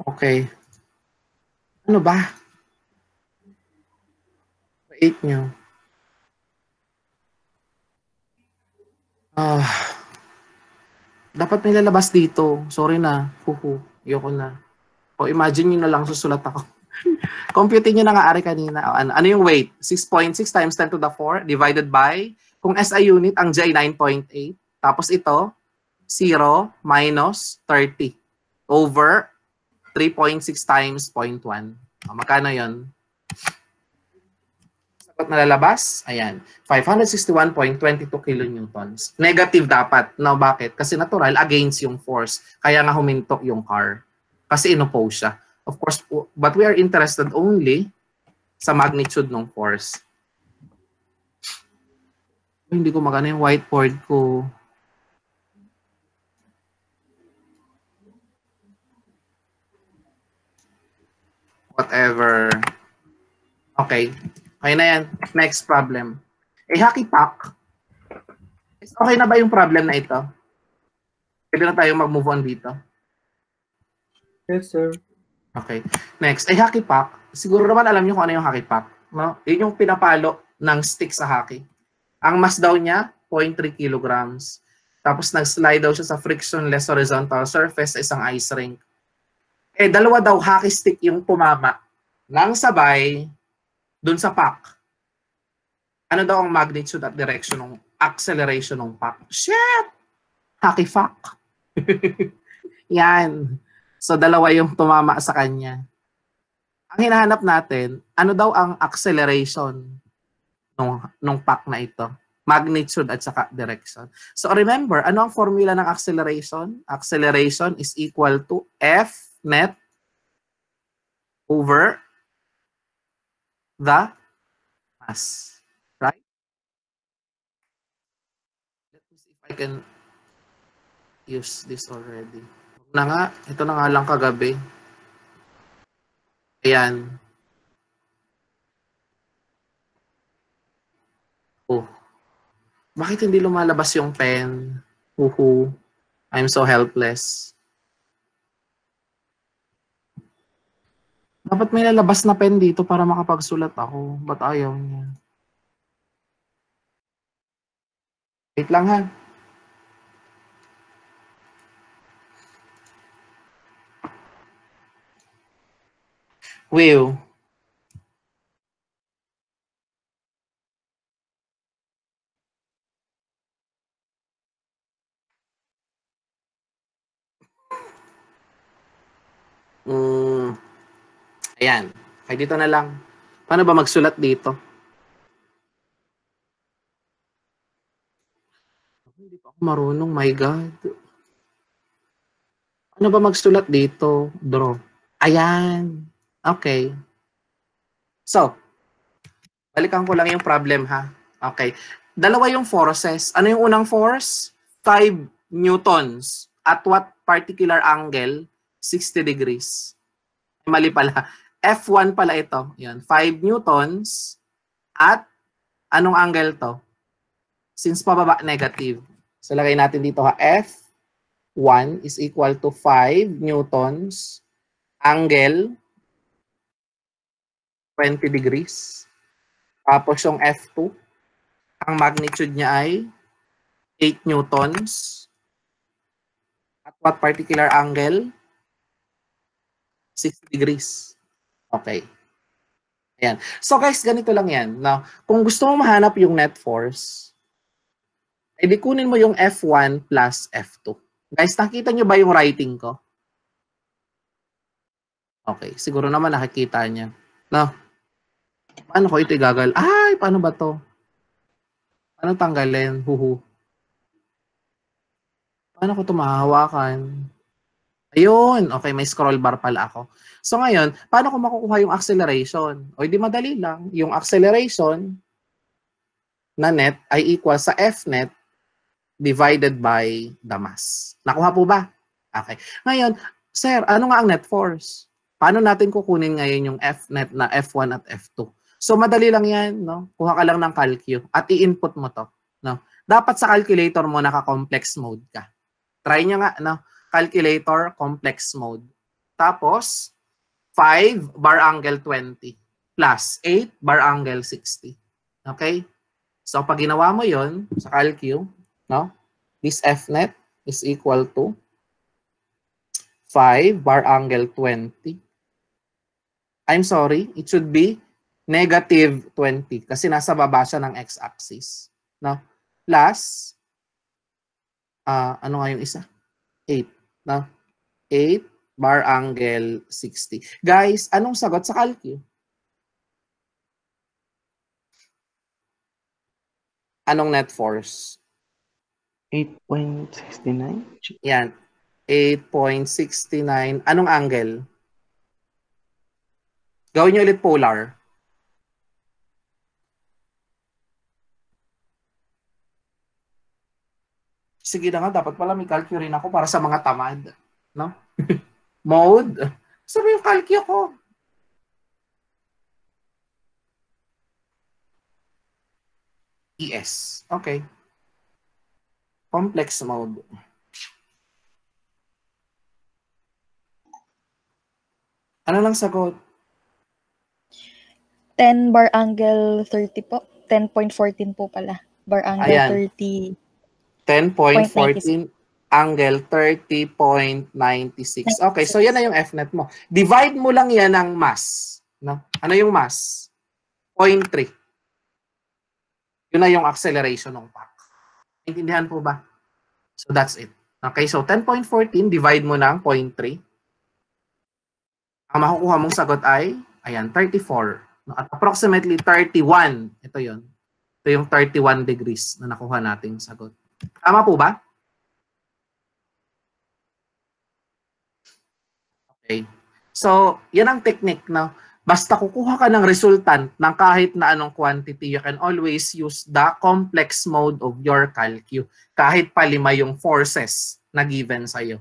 Okay. Ano ba? Wait nyo. Dapat may lalabas dito. Sorry na. Ayoko na. O imagine nyo na lang susulat ako. Computing nyo na nga ari kanina. Ano yung weight? 6.6 times 10 to the 4 divided by, kung SI unit, ang J 9.8. Tapos ito, 0 minus 30 over 3.6 times 0.1. Magkano yun? At nalalabas, ayan, 561.22 kilonewtons. Negative dapat. Now, bakit? Kasi natural, against yung force. Kaya nga huminto yung car. Kasi inoppose siya. Of course, but we are interested only sa magnitude ng force. Hindi ko magana yung whiteboard ko. Whatever. Okay. Okay na yan. Next problem. Hockey puck. Okay na ba yung problem na ito? Pwede na tayo mag-move on dito. Yes, sir. Okay. Next. Hockey puck. Siguro naman alam niyo kung ano yung hockey puck. No? Yun yung pinapalo ng stick sa hockey. Ang mass daw niya, 0.3 kilograms. Tapos nag-slide daw siya sa frictionless horizontal surface sa isang ice rink. Dalawa daw hockey stick yung tumama nang sabay dun sa puck. Ano daw ang magnitude at direction ng acceleration ng puck? Shit! Hockey fuck. Yan. So, dalawa yung tumama sa kanya. Ang hinahanap natin, ano daw ang acceleration ng puck na ito? Magnitude at saka direction. So, remember, ano ang formula ng acceleration? Acceleration is equal to F net over the mass. Right? Let me see if I can use this already. Na nga, ito na nga lang kagabi. Ayan. Oh. Bakit hindi lumalabas yung pen? Uhu. I'm so helpless. Dapat may lalabas na pen dito para makapagsulat ako. Ba't ayaw niya? Wait lang ha. Will. Ayan. Ay, dito na lang. Paano ba magsulat dito? Hindi pa ako marunong. My God. Ano ba magsulat dito? Draw. Ayan. Okay. So, balikan ko lang yung problem ha. Okay. Dalawa yung forces. Ano yung unang force? 5 newtons. At what particular angle? 60 degrees. Mali pala. F1 pala ito. Yan. 5 newtons. At anong angle to? Since pababa, negative. So, lagay natin dito ha. F1 is equal to 5 newtons. Angle 20 degrees. Tapos yung F2, ang magnitude niya ay 8 newtons. At what particular angle? 60 degrees. Okay. Ayan. So guys, ganito lang yan. Now, kung gusto mo mahanap yung net force, edi kunin mo yung F1 plus F2. Guys, nakita nyo ba yung writing ko? Okay. Siguro naman nakikita niya. No? Paano ko ito igagal? Ay, paano ba to? Paano tanggalin? Huhu. Paano ko ito mahahawakan? Ayun. Okay, may scroll bar pala ako. So ngayon, paano ko makukuha yung acceleration? O di madali lang. Yung acceleration na net ay equal sa F net divided by the mass. Nakuha po ba? Okay. Ngayon, sir, ano nga ang net force? Paano natin kukunin ngayon yung F net na F1 at F2? So madali lang yan, no? Kuha ka lang ng calcu at i-input mo to, no? Dapat sa calculator mo naka-complex mode ka. Try nyo nga, no? Calculator, complex mode. Tapos, 5 bar angle 20 plus 8 bar angle 60. Okay? So, pag ginawa mo yon sa calcu, no? This F net is equal to 5 bar angle 20. I'm sorry, it should be negative 20 kasi nasa baba siya ng x-axis. No? Plus, ano nga yung isa? 8. No? 8 bar angle 60. Guys, anong sagot sa calcu? Anong net force? 8.69. Yan. 8.69. Anong angle? Gawin niyo ulit polar. Sige na nga, dapat pala may calcu rin ako para sa mga tamad. No? Mode. Sabi yung calcu ko. ES. Okay. Complex mode. Ano lang sagot? 10 bar angle 30 po. 10.14 po pala. Bar angle Ayan. 30. 10.14 angle 30.96. Okay, so yan na yung Fnet mo. Divide mo lang yan ng mass. No? Ano yung mass? 0.3. Yun na yung acceleration ng pack. Intindihan po ba? So that's it. Okay, so 10.14 divide mo ng 0.3. Ang makukuha mong sagot ay, ayan, 34. No? At approximately 31. Ito yun. Ito yung 31 degrees na nakuha nating sagot. Tama po ba? Okay. So, yan ang technique, no? Basta kukuha ka ng resultant ng kahit na anong quantity, you can always use the complex mode of your calcu. Kahit pa 5 yung forces na given sa'yo.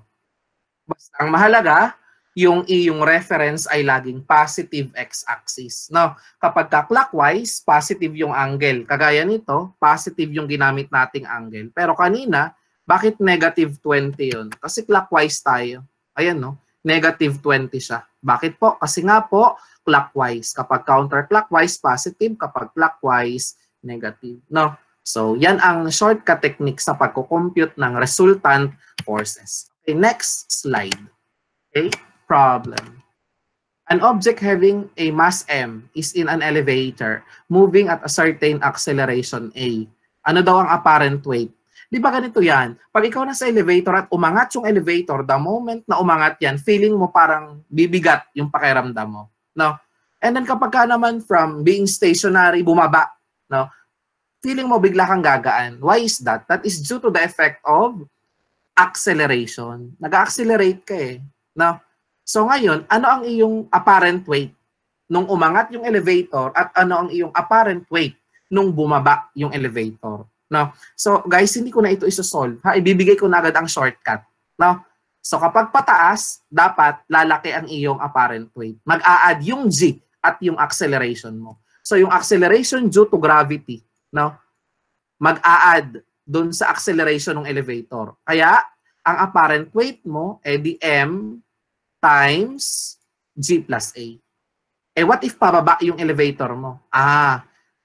Basta ang mahalaga, yung iyong reference ay laging positive x-axis. No? Kapag clockwise, positive yung angle. Kagaya nito, positive yung ginamit nating angle. Pero kanina, bakit negative 20 yun? Kasi clockwise tayo. Ayan, no? Negative 20 siya. Bakit po? Kasi nga po, clockwise. Kapag counterclockwise, positive. Kapag clockwise, negative. No? So, yan ang shortcut technique sa pagko-compute ng resultant forces. Okay, next slide. Okay, problem. An object having a mass m is in an elevator moving at a certain acceleration a. Ano daw ang apparent weight? Di ba ganito yan? Pag ikaw nasa elevator at umangat yung elevator, the moment na umangat yan, feeling mo parang bibigat yung pakiramdam mo. No? And then kapag ka naman from being stationary, bumaba, no? Feeling mo bigla kang gagaan. Why is that? That is due to the effect of acceleration. Nag-accelerate ka eh. No? So ngayon, ano ang iyong apparent weight nung umangat yung elevator at ano ang iyong apparent weight nung bumaba yung elevator? No? So guys, hindi ko na ito isosolve. Ha? Ibibigay ko na agad ang shortcut. No? So kapag pataas, dapat lalaki ang iyong apparent weight. Mag-a-add yung g at yung acceleration mo. So yung acceleration due to gravity, no? Mag-a-add doon sa acceleration ng elevator. Kaya ang apparent weight mo di m times g plus a. What if pababa yung elevator mo?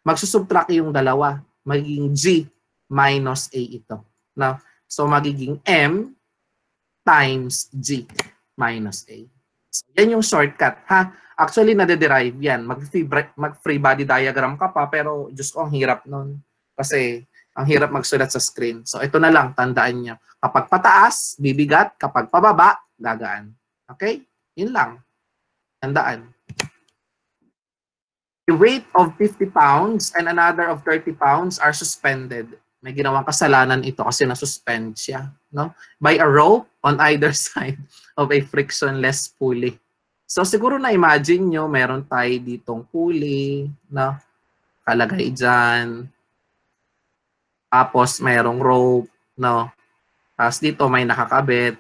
Magsusubtract yung dalawa. Magiging g minus a ito. No? So magiging m times g minus a. So, yan yung shortcut. Ha? Actually, nade-derive yan. Mag-free body diagram ka pa, pero Diyos ko, ang hirap nun. Kasi ang hirap magsulat sa screen. So ito na lang, tandaan niyo. Kapag pataas, bibigat. Kapag pababa, gagaan. Okay? Yun lang. Tandaan. The weight of 50 pounds and another of 30 pounds are suspended. May ginawang kasalanan ito kasi nasuspend siya. No? By a rope on either side of a frictionless pulley. So siguro na-imagine nyo, meron tayo ditong pulley, no? Kalagay dyan. Tapos merong rope, no? Tapos dito may nakakabit,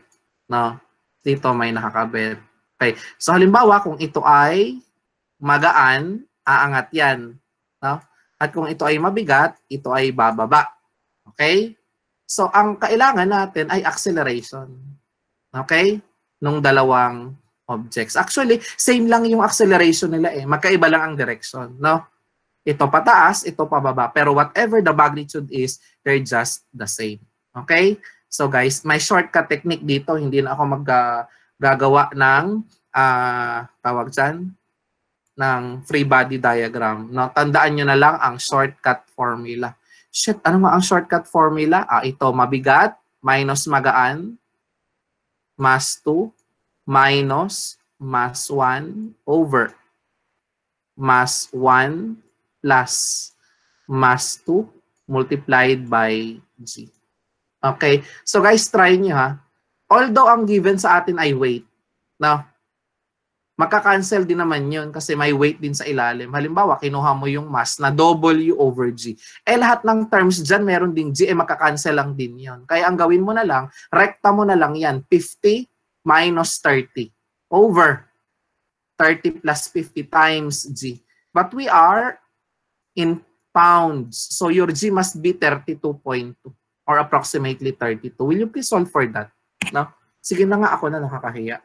no? Dito may nakakabit. Okay. So halimbawa kung ito ay magaan, aangat yan, no? At kung ito ay mabigat, ito ay bababa. Okay? So ang kailangan natin ay acceleration. Okay? Nung dalawang objects. Actually, same lang yung acceleration nila eh. Magkaiba lang ang direction, no? Ito pataas, ito pababa. Pero whatever the magnitude is, they're just the same. Okay? So guys, my shortcut technique dito, hindi na ako gagawa ng tawag dyan, ng free body diagram. No? Tandaan nyo na lang ang shortcut formula. Shit, ano nga ang shortcut formula? Ito, mabigat minus magaan, mass 2, minus mass 1 over mass 1 plus mass 2 multiplied by G. Okay? So guys, try nyo ha. Although ang given sa atin ay weight, no? Magka-cancel din naman yun kasi may weight din sa ilalim. Halimbawa, kinuha mo yung mass na W over G. Lahat ng terms dyan, meron ding G, magka-cancel lang din yun. Kaya ang gawin mo na lang, rekta mo na lang yan, 50 minus 30 over 30 plus 50 times G. But we are in pounds. So your G must be 32.2 or approximately 32. Will you please solve for that? No? Sige na nga, ako na nakakahiya.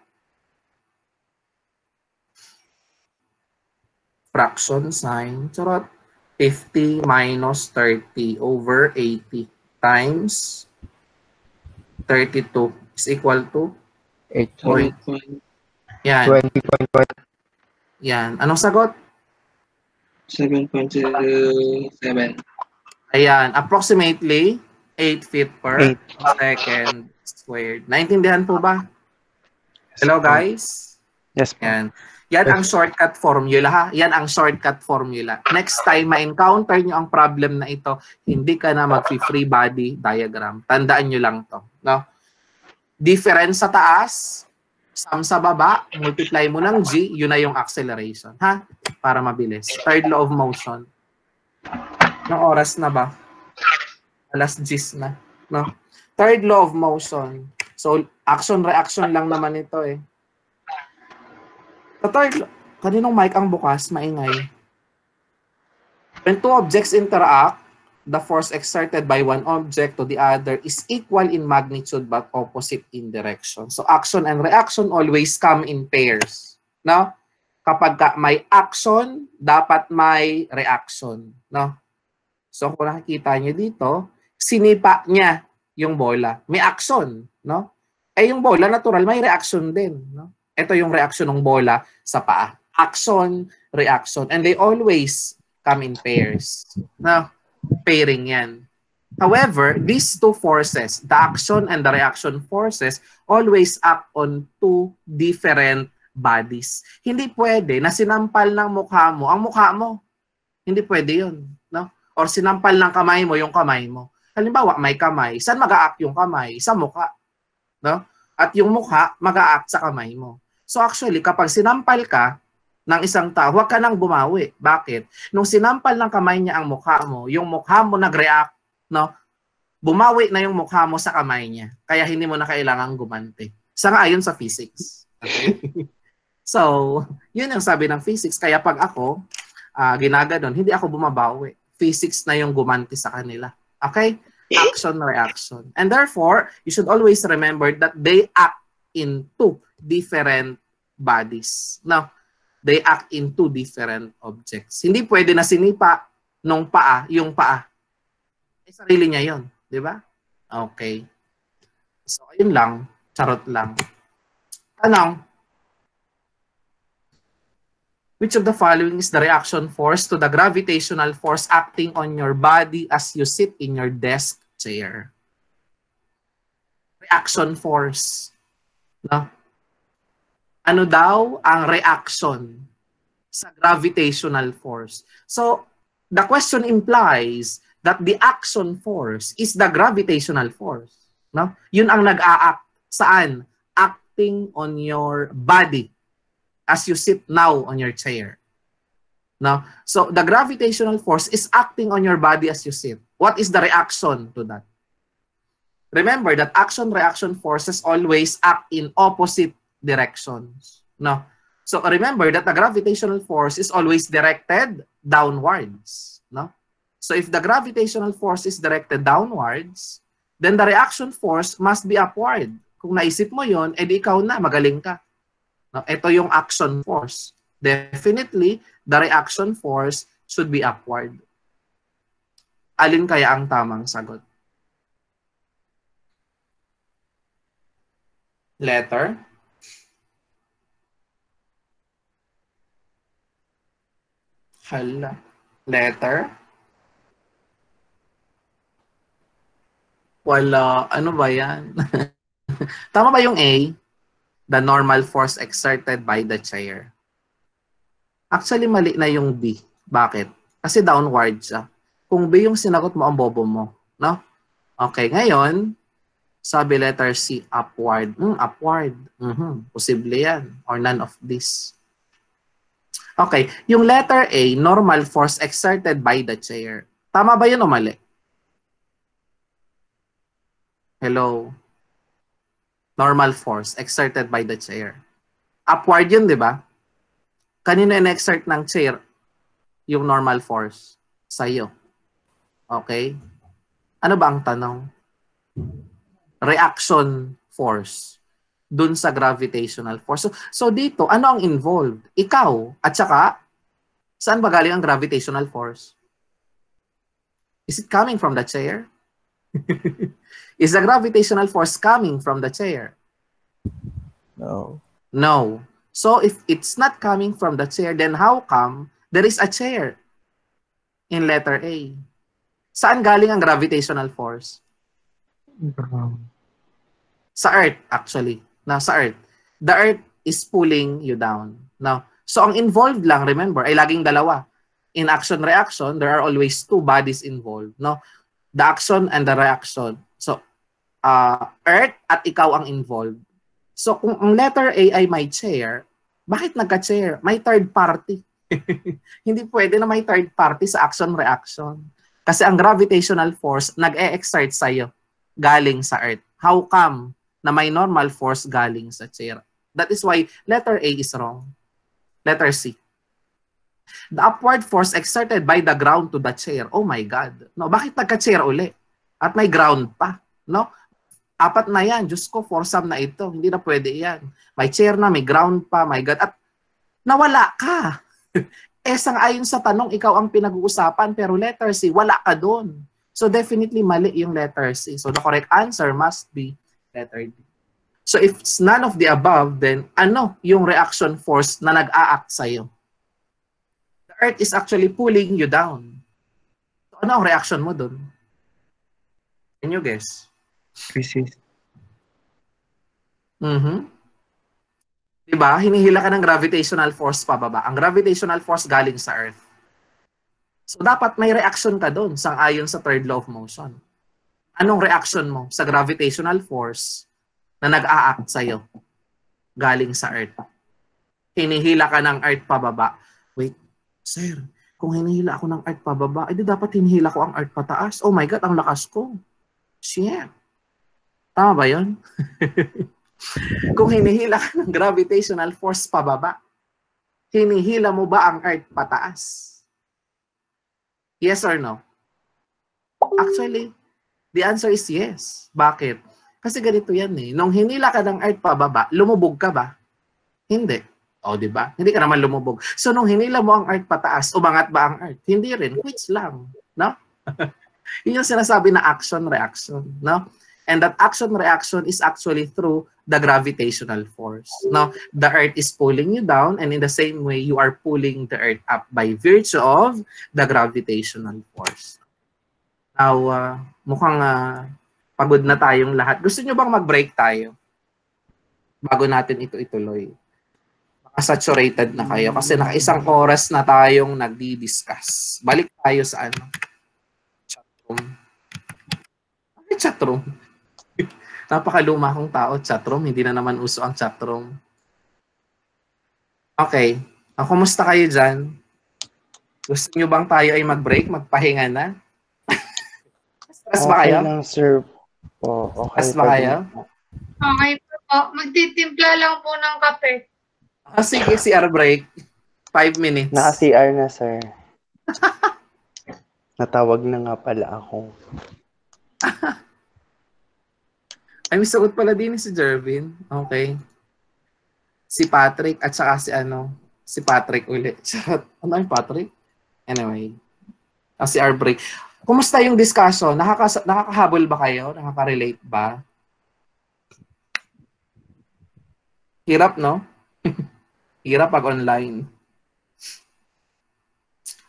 Fraction sign, charot, 50 minus 30 over 80 times 32 is equal to 8 yan. 20.1. Yan. Anong sagot? 7.07. Ayan. Approximately 8 feet per second squared. Naintindihan po ba? Hello, guys? Yes po. Yan. Yan ang shortcut formula ha. Yan ang shortcut formula. Next time ma-encounter nyo ang problem na ito, hindi ka na mag-free body diagram. Tandaan nyo lang to. No? Difference sa taas, sum sa baba, multiply mo ng G, yun na yung acceleration. Ha? Para mabilis. Third law of motion. Anong oras na ba? Alas 10 na. No? Third law of motion. So, action-reaction lang naman ito eh. Sa third, kaninong mic ang bukas? Maingay. When two objects interact, the force exerted by one object to the other is equal in magnitude but opposite in direction. So action and reaction always come in pairs. No? Kapag may action, dapat may reaction. No? So kung nakikita nyo dito, sinipa niya yung bola. May action. No? Yung bola, natural, may reaction din. No? Ito yung reaction ng bola sa paa. Action, reaction. And they always come in pairs. No? Pairing yan. However, these two forces, the action and the reaction forces, always act on two different bodies. Hindi pwede na sinampal ng mukha mo ang mukha mo. Hindi pwede yun. No? Or sinampal ng kamay mo yung kamay mo. Halimbawa, may kamay. Saan mag-a-act yung kamay? Sa mukha. No? At yung mukha, mag-a-act sa kamay mo. So actually, kapag sinampal ka ng isang tao, huwag ka nang bumawi. Bakit? Nung sinampal ng kamay niya ang mukha mo, yung mukha mo nag-react, no? Bumawi na yung mukha mo sa kamay niya. Kaya hindi mo na kailangang gumanti. Sang-ayon sa physics. Okay? So, yun yung sabi ng physics. Kaya pag ako, ginaganon, hindi ako bumabawi. Physics na yung gumanti sa kanila. Okay? Action, reaction. And therefore, you should always remember that they act in two different bodies. Now, they act in two different objects. Hindi pwede na sinipa nung paa, yung paa. Sarili niya yon, di ba? Okay. So, ayun lang. Charot lang. Tanong, which of the following is the reaction force to the gravitational force acting on your body as you sit in your desk chair? Reaction force. No? Ano daw ang reaction sa gravitational force? So, the question implies that the action force is the gravitational force. No? Yun ang nag-a-act. Saan? Acting on your body as you sit now on your chair. No? So, the gravitational force is acting on your body as you sit. What is the reaction to that? Remember that action-reaction forces always act in opposite directions. No? So remember that the gravitational force is always directed downwards. No? So if the gravitational force is directed downwards, then the reaction force must be upward. Kung naisip mo yon, edi ikaw na, magaling ka. No? Ito yung action force. Definitely, the reaction force should be upward. Alin kaya ang tamang sagot? Letter? Hala. Letter? Wala. Ano ba yan? Tama ba yung A? The normal force exerted by the chair. Actually, mali na yung B. Bakit? Kasi downward siya. Kung B yung sinagot mo, ang bobo mo. No? Okay, ngayon, sabi letter C, upward. Upward. Posible yan. Or none of this. Okay, yung letter A, normal force exerted by the chair. Tama ba yun o mali? Hello? Normal force exerted by the chair. Upward yun, di ba? Kanino in-exert ng chair yung normal force? Sa'yo. Okay? Ano ba ang tanong? Reaction force dun sa gravitational force. So dito, ano ang involved? Ikaw. At saka, saan ba galing ang gravitational force? Is it coming from the chair? Is the gravitational force coming from the chair? No. No. So if it's not coming from the chair, then how come there is a chair in letter A? Saan galing ang gravitational force? Sa Earth, actually. Now, sa Earth. The Earth is pulling you down. Now, so ang involved lang, remember, ay laging dalawa. In action-reaction, there are always two bodies involved. No? The action and the reaction. So, Earth at ikaw ang involved. So, kung ang letter A ay may chair, bakit nagka-chair? May third party. Hindi pwede na may third party sa action-reaction. Kasi ang gravitational force nag-e-exert sa'yo galing sa Earth. How come na may normal force galing sa chair? That is why letter A is wrong. Letter C. The upward force exerted by the ground to the chair. Oh my God. No, bakit nagka-chair uli? At may ground pa. No? Apat na yan. Diyos ko, foursome na ito. Hindi na pwede yan. May chair na, may ground pa, my God. At nawala ka. Sang-ayon sa tanong, ikaw ang pinag-uusapan, pero letter C, wala ka doon. So definitely mali yung letter C. So the correct answer must be letter D. So if it's none of the above, then ano yung reaction force na nag-a-act sa'yo? The Earth is actually pulling you down. So ano ang reaction mo doon? Can you guess? Resist. Diba? Hinihila ka ng gravitational force pababa. Ang gravitational force galing sa Earth. So dapat may reaction ka doon sang-ayon sa third law of motion. Anong reaction mo sa gravitational force na nag-a-act sa'yo galing sa Earth? Hinihila ka ng Earth pababa. Wait, sir, kung hinihila ako ng Earth pababa, edi dapat hinihila ko ang Earth pataas. Oh my God, ang lakas ko. Shit. Tama ba yun? Kung hinihila ka ng gravitational force pababa, hinihila mo ba ang Earth pataas? Yes or no? Actually, the answer is yes. Bakit? Kasi ganito yan eh. Nung hinila ka ng Earth pababa, lumubog ka ba? Hindi. O, di ba? Hindi ka naman lumubog. So, nung hinila mo ang Earth pataas, umangat ba ang Earth? Hindi rin. Quits lang. No? Yun yung sinasabi na action-reaction. No? And that action-reaction is actually through the gravitational force. Now, the Earth is pulling you down, and in the same way, you are pulling the Earth up by virtue of the gravitational force. Now, mukhang pagod na tayong lahat. Gusto nyo bang mag-break tayo? Bago natin ito ituloy. Saturated na kayo kasi naka-isang oras na tayong nagdi-discuss. Balik tayo sa ano? Chatroom. Ano chatroom? Napakaluma kong tao, chatroom. Hindi na naman uso ang chatroom. Okay. Kumusta kayo dyan? Gusto nyo bang tayo ay mag-break? Magpahinga na? Stress ba kayo? Okay lang, sir. Po, okay. Stress ba kayo? Okay po. Magtitimpla lang po ng kape. Sige, CR break. 5 minutes. Naka-CR na, sir. Natawag na nga pala ako. Ay, may sagot pala din si Jervin. Okay. Si Patrick at saka si Patrick ulit. Ano yung Patrick? Anyway. Si CR break. Kumusta yung discussion? Nakakahabol ba kayo? Nakaka-relate ba? Hirap, no? Hirap pag online.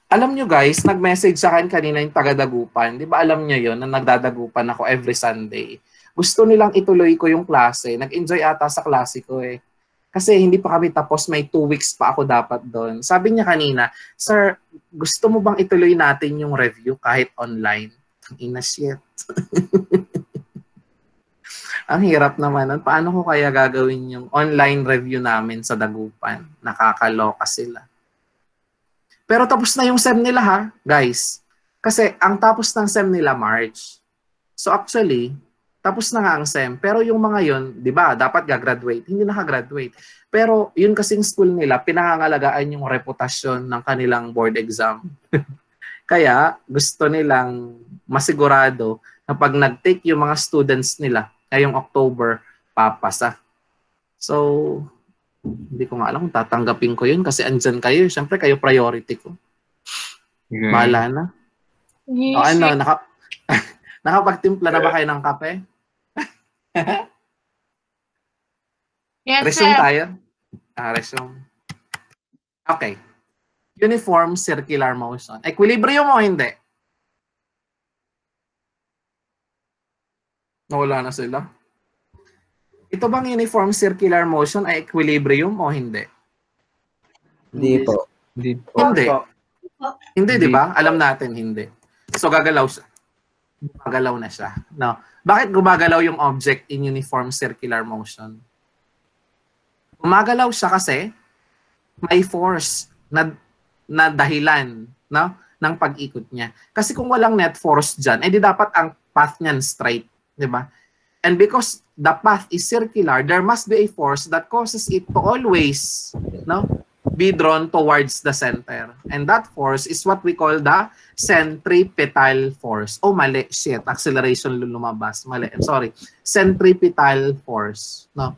Alam nyo guys, nag-message sa akin kanina yung taga-Dagupan. Di ba alam nyo yon na nagdadagupan ako every Sunday? Gusto nilang ituloy ko yung klase. Nag-enjoy ata sa klase ko eh. Kasi hindi pa kami tapos, may 2 weeks pa ako dapat doon. Sabi niya kanina, "Sir, gusto mo bang ituloy natin yung review kahit online?" Ina shit. Ang hirap naman nun. Paano ko kaya gagawin yung online review namin sa Dagupan? Nakakaloka sila. Pero tapos na yung SEM nila ha, guys. Kasi ang tapos ng SEM nila March. So actually, tapos na nga ang SEM. Pero yung mga yon, di ba, dapat gagraduate. Hindi nakagraduate. Pero yun kasing school nila, pinangangalagaan yung reputasyon ng kanilang board exam. Kaya gusto nilang masigurado na pag nag-take yung mga students nila ngayong October, papasa. So, hindi ko nga alam kung tatanggapin ko yun kasi andyan kayo. Siyempre, kayo priority ko. Bahala na. O ano, nakapagtimpla na ba kayo ng kape? Yes, Resume sir. tayo? Resume. Okay. Uniform circular motion. Equilibrium o hindi? Nawala na sila. Ito bang uniform circular motion ay equilibrium o hindi? Hindi po. Hindi po. Hindi. Po. Hindi, di ba? Alam natin, hindi. So, gagalaw siya. Gumagalaw na siya. No. Bakit gumagalaw yung object in uniform circular motion? Gumagalaw siya kasi may force na dahilan, no, ng pag-ikot niya. Kasi kung walang net force dyan, edi dapat ang path niyan straight, di ba? And because the path is circular, there must be a force that causes it to always, no, be drawn towards the center. And that force is what we call the centripetal force. Oh, mali. Shit. Acceleration lumabas. Mali. I'm sorry. Centripetal force. No?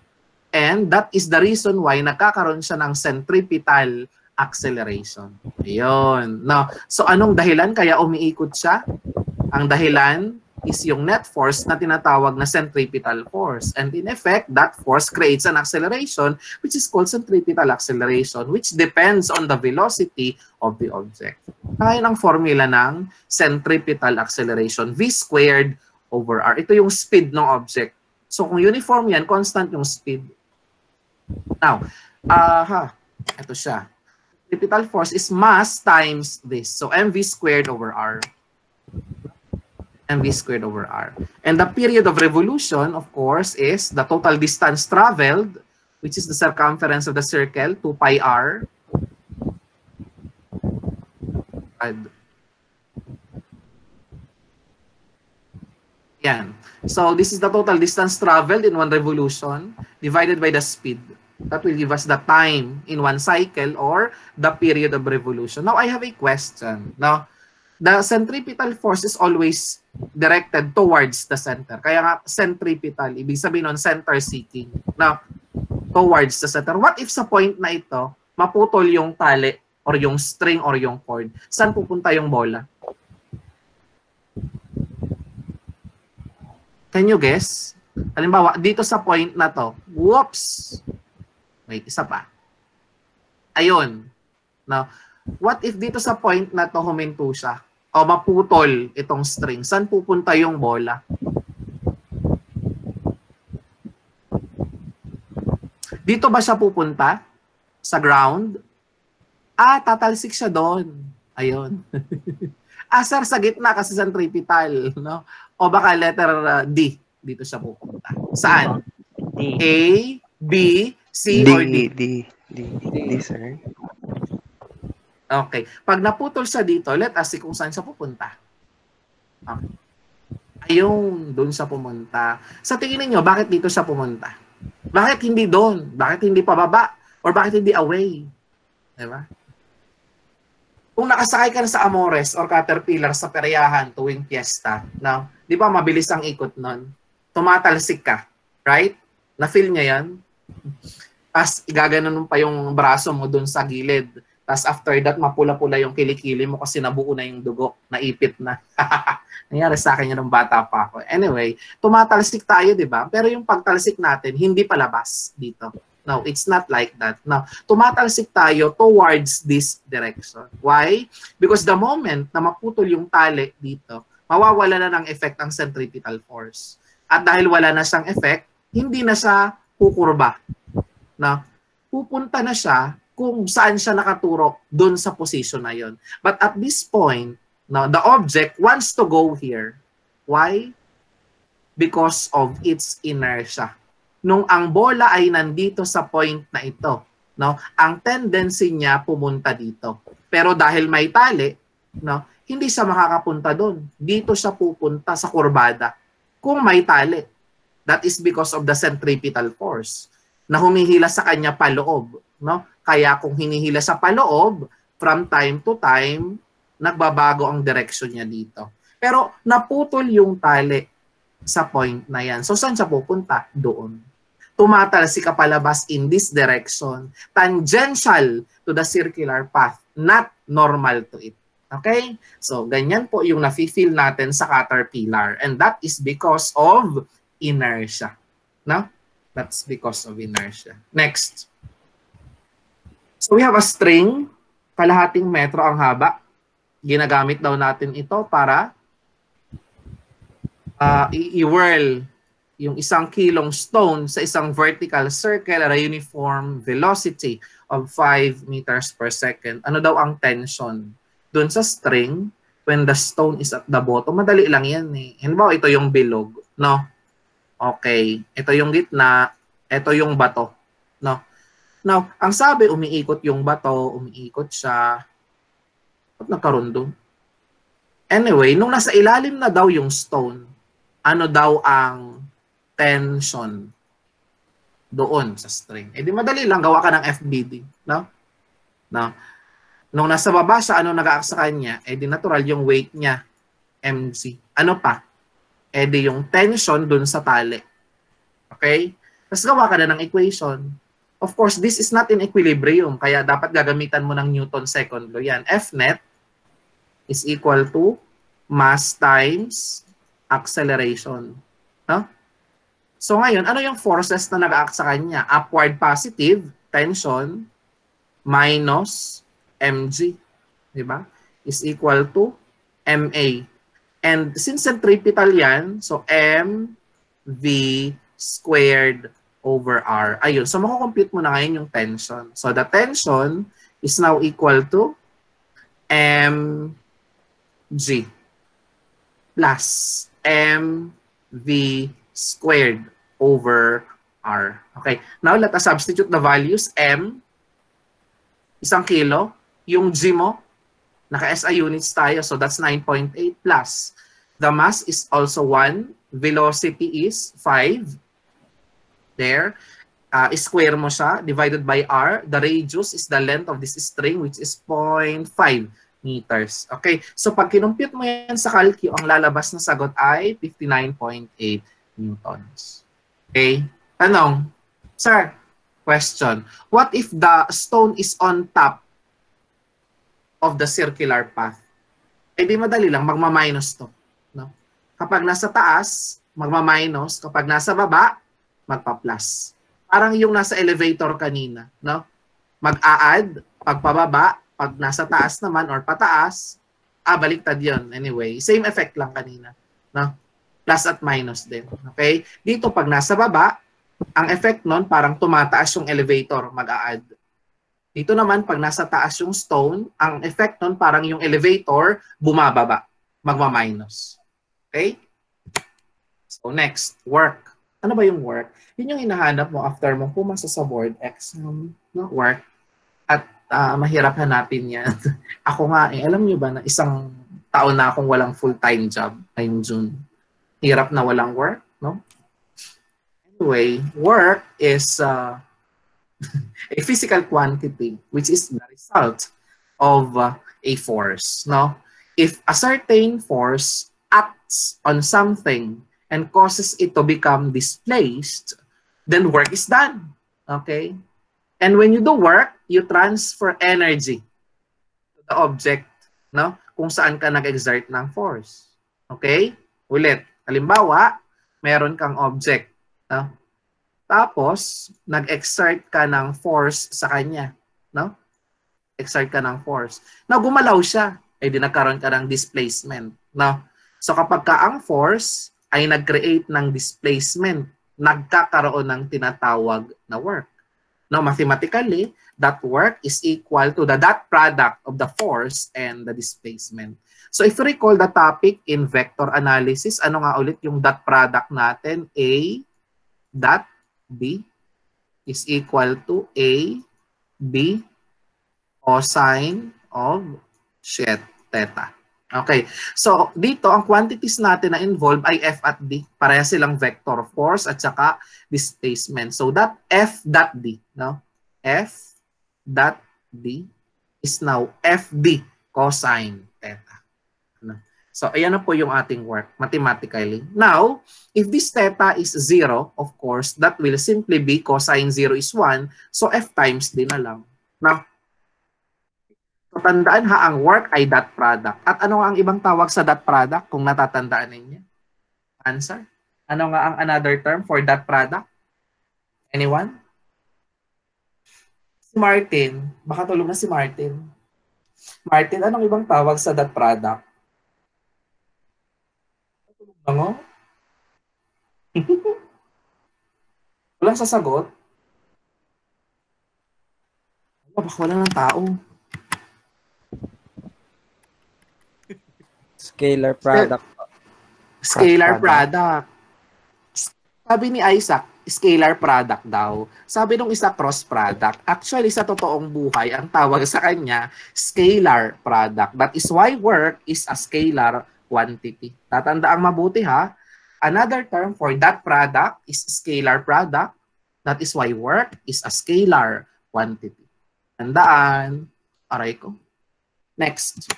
And that is the reason why nagkakaroon siya ng centripetal acceleration. Ayun. No? So, anong dahilan kaya umiikot siya? Ang dahilan is yung net force na tinatawag na centripetal force. And in effect, that force creates an acceleration which is called centripetal acceleration, which depends on the velocity of the object. Kaya ang formula ng centripetal acceleration, V squared over R. Ito yung speed ng object. So kung uniform yan, constant yung speed. Now, ito siya. Centripetal force is mass times this. So mv squared over R. mv squared over r. And the period of revolution, of course, is the total distance traveled, which is the circumference of the circle, 2 pi r. Yan. So this is the total distance traveled in one revolution divided by the speed. That will give us the time in one cycle or the period of revolution. Now, I have a question. Now, the centripetal force is always directed towards the center. Kaya nga, centripetal, ibig sabihin nun, center seeking. Now, towards the center. What if sa point na ito, maputol yung tali or yung string or yung cord? Saan pupunta yung bola? Can you guess? Halimbawa, dito sa point na to, whoops! Wait, isa pa. Ayun. Now, what if dito sa point na to huminto siya? O maputol itong string, saan pupunta yung bola? Dito ba siya pupunta? Sa ground? Tatalsik siya doon. Ayun. Sir, sa gitna kasi centripetal, no? O baka letter D, dito siya pupunta. Saan? D. A, B, C, or D? D, sir. Okay. Pag naputol siya dito, let us see kung saan siya pupunta. Okay. Ayun, doon siya pumunta. Sa tingin niyo, bakit dito siya pumunta? Bakit hindi doon? Bakit hindi pababa? Or bakit hindi away? Diba? Kung nakasakay ka sa Amores or Caterpillar sa peryahan tuwing piyesta, no? Di ba mabilis ang ikot nun? Tumatalsik ka. Right? Na-feel niya yan? Tapos igaganon pa yung braso mo doon sa gilid. Tapos after that, mapula-pula yung kilikili mo kasi nabuo na yung dugo, naipit na. Nangyari sa akin yun ng bata pa ako. Anyway, tumatalsik tayo, di ba? Pero yung pagtalsik natin, hindi palabas dito. No, it's not like that. No, tumatalsik tayo towards this direction. Why? Because the moment na maputol yung tali dito, mawawala na ng effect ang centripetal force. At dahil wala na siyang effect, hindi na siya kukurba. No? pupunta na siya kung saan siya nakaturo doon sa position na yon. But at this point, no, the object wants to go here. Why? Because of its inertia. Nung ang bola ay nandito sa point na ito, no, ang tendency niya pumunta dito. Pero dahil may tali, no, hindi siya makakapunta doon. Dito siya pupunta sa kurbada. Kung may tali, that is because of the centripetal force na humihila sa kanya paloob, no? Kaya kung hinihila sa paloob, from time to time, nagbabago ang direction niya dito. Pero naputol yung tali sa point na yan. So saan siya pupunta? Doon. Tumatalsik ka palabas in this direction, tangential to the circular path, not normal to it. Okay? So ganyan po yung nafe-feel natin sa caterpillar, and that is because of inertia. No? That's because of inertia. Next. So we have a string, kalahating metro ang haba. Ginagamit daw natin ito para i-whirl yung 1 kilong stone sa isang vertical circle at a uniform velocity of 5 meters per second. Ano daw ang tension doon sa string when the stone is at the bottom? Madali lang yan eh. Halimbawa, ito yung bilog, no? Okay, ito yung gitna, ito yung bato, no? Now, ang sabi, umiikot yung bato, umiikot siya. Ba't nagkaroon doon? Anyway, nung nasa ilalim na daw yung stone, ano daw ang tension doon sa string? Eh di madali lang, gawa ka ng FBD, no? No? Nung nasa baba siya, ano nag-aak sa kanya? Eh di natural yung weight niya, mg. Ano pa? Eh di yung tension dun sa tali. Okay? Tapos gawa ka na ng equation. Of course, this is not in equilibrium, kaya dapat gagamitan mo ng Newton second law yan. F net is equal to mass times acceleration. No? So ngayon, ano yung forces na nag-act sa kanya? Upward positive, tension, minus mg. Diba? Is equal to ma. And since centripetal yan, so mv squared over r. Ayun, so makukompute mo na ngayon yung tension. So the tension is now equal to mg plus mv squared over r. Okay, now let us substitute the values. M, 1 kilo. Yung g mo, naka-SI units tayo, so that's 9.8 plus. The mass is also 1. Velocity is 5. There. Square mo siya, divided by r. The radius is the length of this string, which is 0.5 meters. Okay, so pag kinumpute mo yan sa calcu, ang lalabas na sagot ay 59.8 newtons. Okay, tanong. Sir, question. What if the stone is on top of the circular path? Eh di madali lang, magma-minus to. No? Kapag nasa taas, magma-minus. Kapag nasa baba, magpa-plus. Parang yung nasa elevator kanina. No? Mag-a-add, pagpababa, pag nasa taas naman or pataas, baliktad yun. Anyway, same effect lang kanina. No? Plus at minus din. Okay? Dito, pag nasa baba, ang effect nun, parang tumataas yung elevator, mag-a-add. Dito naman, pag nasa taas yung stone, ang effect nun, parang yung elevator, bumababa, magma-minus. Okay? So next, work. Ano ba yung work? Yun yung hinahanap mo after mo pumasa sa board exam, no? Work. At mahirap hanapin yan. Ako nga, alam nyo ba na isang taon na akong walang full-time job ngayong June. Hirap na walang work, no? Anyway, work is a physical quantity which is the result of a force, no? If a certain force acts on something and causes it to become displaced, then work is done. Okay? And when you do work, you transfer energy to the object, no? Kung saan ka nag-exert ng force. Okay? Ulit. Halimbawa, meron kang object, no? Tapos, nag-exert ka ng force sa kanya, no? Exert ka ng force. Now, gumalaw siya. Eh, di nagkaroon ka ng displacement, no? So, kapag ka ang force ay nag-create ng displacement, nagkakaroon ng tinatawag na work. Now, mathematically, that work is equal to the dot product of the force and the displacement. So if you recall the topic in vector analysis, ano nga ulit yung dot product natin? A dot B is equal to A B cosine of theta. Okay. So dito, ang quantities natin na involved ay F at D. Pareha silang vector force at saka displacement. So that F dot D, no? F dot D is now FD cosine theta. So ayan na po yung ating work mathematically. Now, if this theta is 0, of course, that will simply be cosine 0 is 1. So F times D na lang. Now, so, tandaan ha, ang work ay dot product. At ano nga ang ibang tawag sa dot product kung natatandaan ninyo? Answer? Ano nga ang another term for dot product? Anyone? Si Martin. Baka tulong na si Martin. Martin, anong ibang tawag sa dot product? Tulong na mo? Walang sasagot? Baka wala ng tao. Scalar product. Scalar product. Sabi ni Isaac, scalar product daw. Sabi nung isa, cross product. Actually, sa totoong buhay, ang tawag sa kanya, scalar product. That is why work is a scalar quantity. Tatandaang mabuti ha. Another term for that product is scalar product. That is why work is a scalar quantity. Tandaan. Aray ko. Next.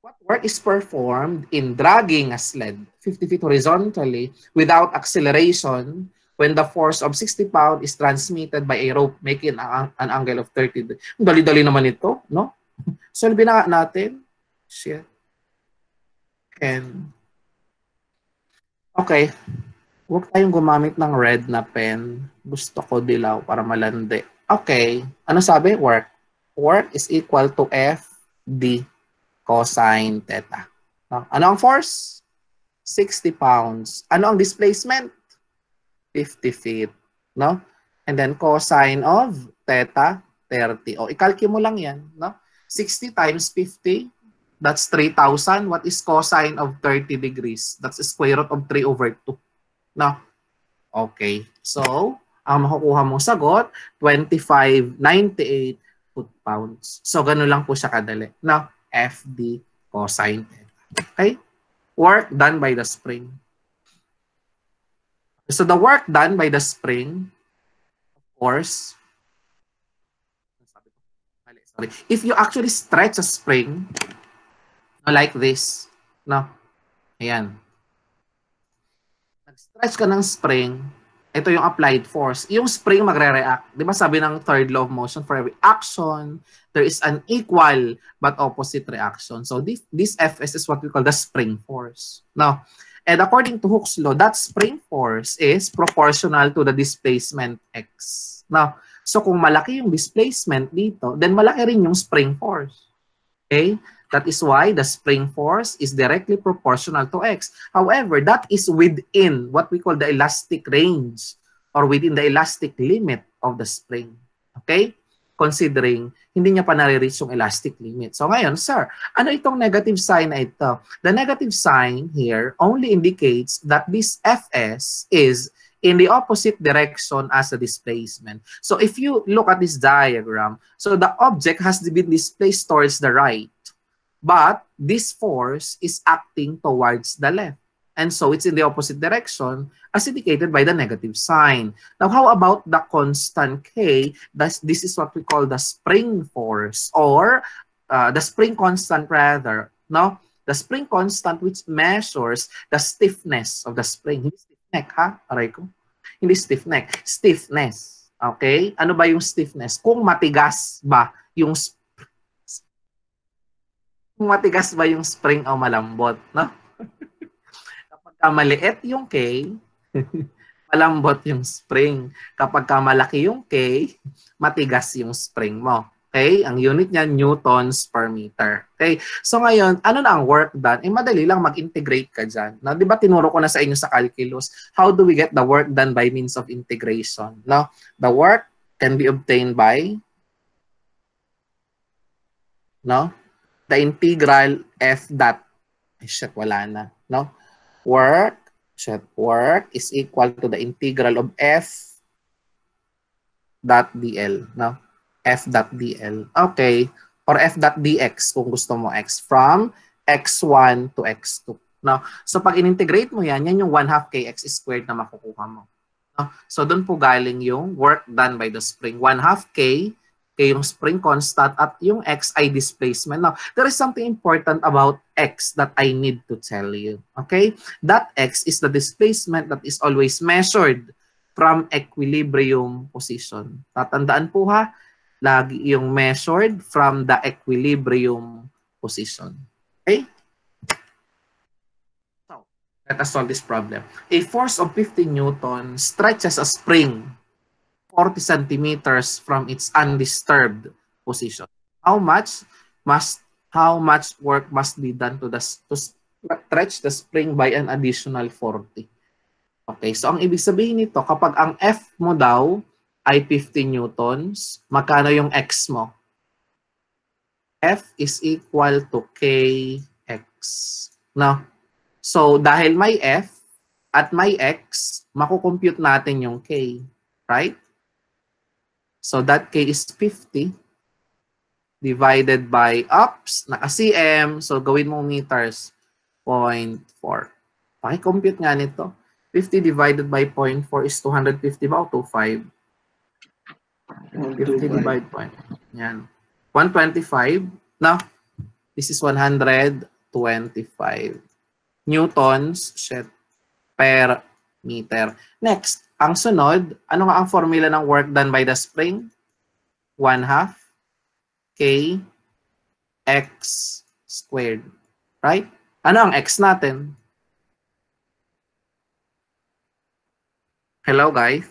What work is performed in dragging a sled 50 feet horizontally without acceleration when the force of 60 pounds is transmitted by a rope making an angle of 30 degrees? Dali-dali naman ito, no? Solve na natin. Shit. And okay. Huwag tayong gumamit ng red na pen. Gusto ko dilaw para malandi. Okay. Ano sabi? Work. Work is equal to FD cosine theta. Ano ang force? 60 pounds. Ano ang displacement? 50 feet. No? And then cosine of theta, 30. O, ikalki mo lang yan. No? 60 times 50, that's 3,000. What is cosine of 30 degrees? That's the square root of 3 over 2. No? Okay. So, ang makukuha mong sagot, 2598 foot-pounds. So, ganun lang po siya kadali. No? FD cosine theta. Okay? Work done by the spring. So the work done by the spring, of course, if you actually stretch a spring, like this, no? Ayan. Nag-stretch ka ng spring, ito yung applied force. Yung spring magre-react. Di ba sabi ng third law of motion, for every action, there is an equal but opposite reaction. So this Fs is what we call the spring force. Now, and according to Hooke's law, that spring force is proportional to the displacement x. Now, so kung malaki yung displacement dito, then malaki rin yung spring force. Okay? That is why the spring force is directly proportional to x. However, that is within what we call the elastic range or within the elastic limit of the spring. Okay? Considering hindi niya pa nare-reach yung elastic limit. So ngayon, sir, ano itong negative sign na ito? The negative sign here only indicates that this Fs is in the opposite direction as the displacement. So if you look at this diagram, so the object has been displaced towards the right. But this force is acting towards the left. And so it's in the opposite direction as indicated by the negative sign. Now, how about the constant K? This is what we call the spring force or the spring constant rather. No? The spring constant which measures the stiffness of the spring. Hindi stiff neck, ha? Aray ko. Hindi stiff neck. Stiffness. Okay? Ano ba yung stiffness? Kung matigas ba yung spring o malambot, no? Kapag maliit yung K, malambot yung spring. Kapag malaki yung K, matigas yung spring mo. Okay? Ang unit niya, newtons per meter. Okay? So ngayon, ano na ang work done? Madali lang mag-integrate ka dyan. No? Di ba tinuro ko na sa inyo sa calculus? How do we get the work done by means of integration? No? The work can be obtained by, no? The integral f dot, shit, wala na, no? Work is equal to the integral of f dot dl, no? F dot dl. Okay. Or f dot dx kung gusto mo x from x1 to x2. No? So pag in-integrate mo yan, yan yung 1/2 kx squared na makukuha mo. No? So doon po galing yung work done by the spring. 1/2 k yung spring constant at yung x ay displacement. Now, there is something important about x that I need to tell you. Okay? That x is the displacement that is always measured from equilibrium position. Tatandaan po ha, lagi yung measured from the equilibrium position. Okay? So, let us solve this problem. A force of 50 newtons stretches a spring 40 centimeters from its undisturbed position. How much work must be done to stretch the spring by an additional 40? Okay, so ang ibig sabihin nito, kapag ang F mo daw ay 50 newtons, magkano yung X mo? F is equal to Kx. No? So, dahil may F at may X, makukompute natin yung K. Right? So, that K is 50 divided by naka-cm. So, gawin mo meters, 0.4. Paki-compute nga nito. 50 divided by 0.4 is 250 ba o 25? 50 divided by, yan. 125. Now, this is 125 newtons per meter. Next, ang sunod, ano nga ang formula ng work done by the spring? 1/2 k x squared. Right? Ano ang x natin? Hello guys?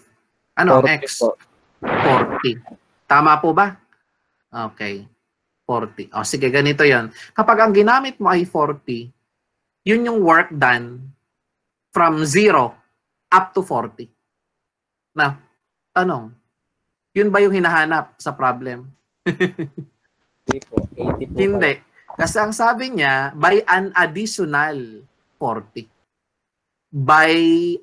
Ano ang x? 40. Tama po ba? Okay. 40. O sige, ganito yon. Kapag ang ginamit mo ay 40, yun yung work done from 0 up to 40. Na, tanong, yun ba yung hinahanap sa problem? Hindi po. 80 po. Hindi. Kasi ang sabi niya, by an additional 40. By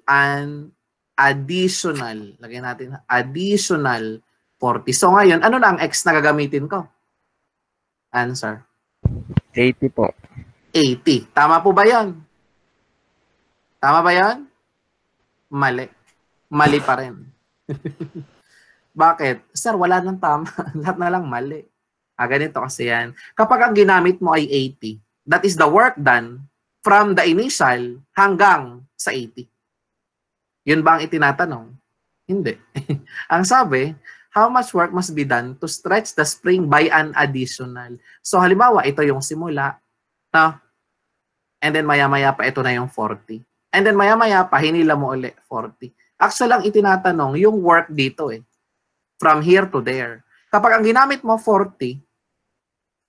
an additional, lagyan natin, additional 40. So ngayon, ano na ang x na gagamitin ko? Answer. 80 po. 80. Tama po ba yan? Tama ba yan? Mali. Mali pa rin. Bakit? Sir, wala nang tama. Lahat na lang mali. Ganito kasi yan. Kapag ang ginamit mo ay 80, that is the work done from the initial hanggang sa 80. Yun ba ang itinatanong? Hindi. Ang sabi, how much work must be done to stretch the spring by an additional? So halimbawa, ito yung simula. No? And then maya-maya pa ito na yung 40. And then maya-maya pa, hinila mo ulit 40. Actually, ang itinatanong, yung work dito from here to there. Kapag ang ginamit mo 40,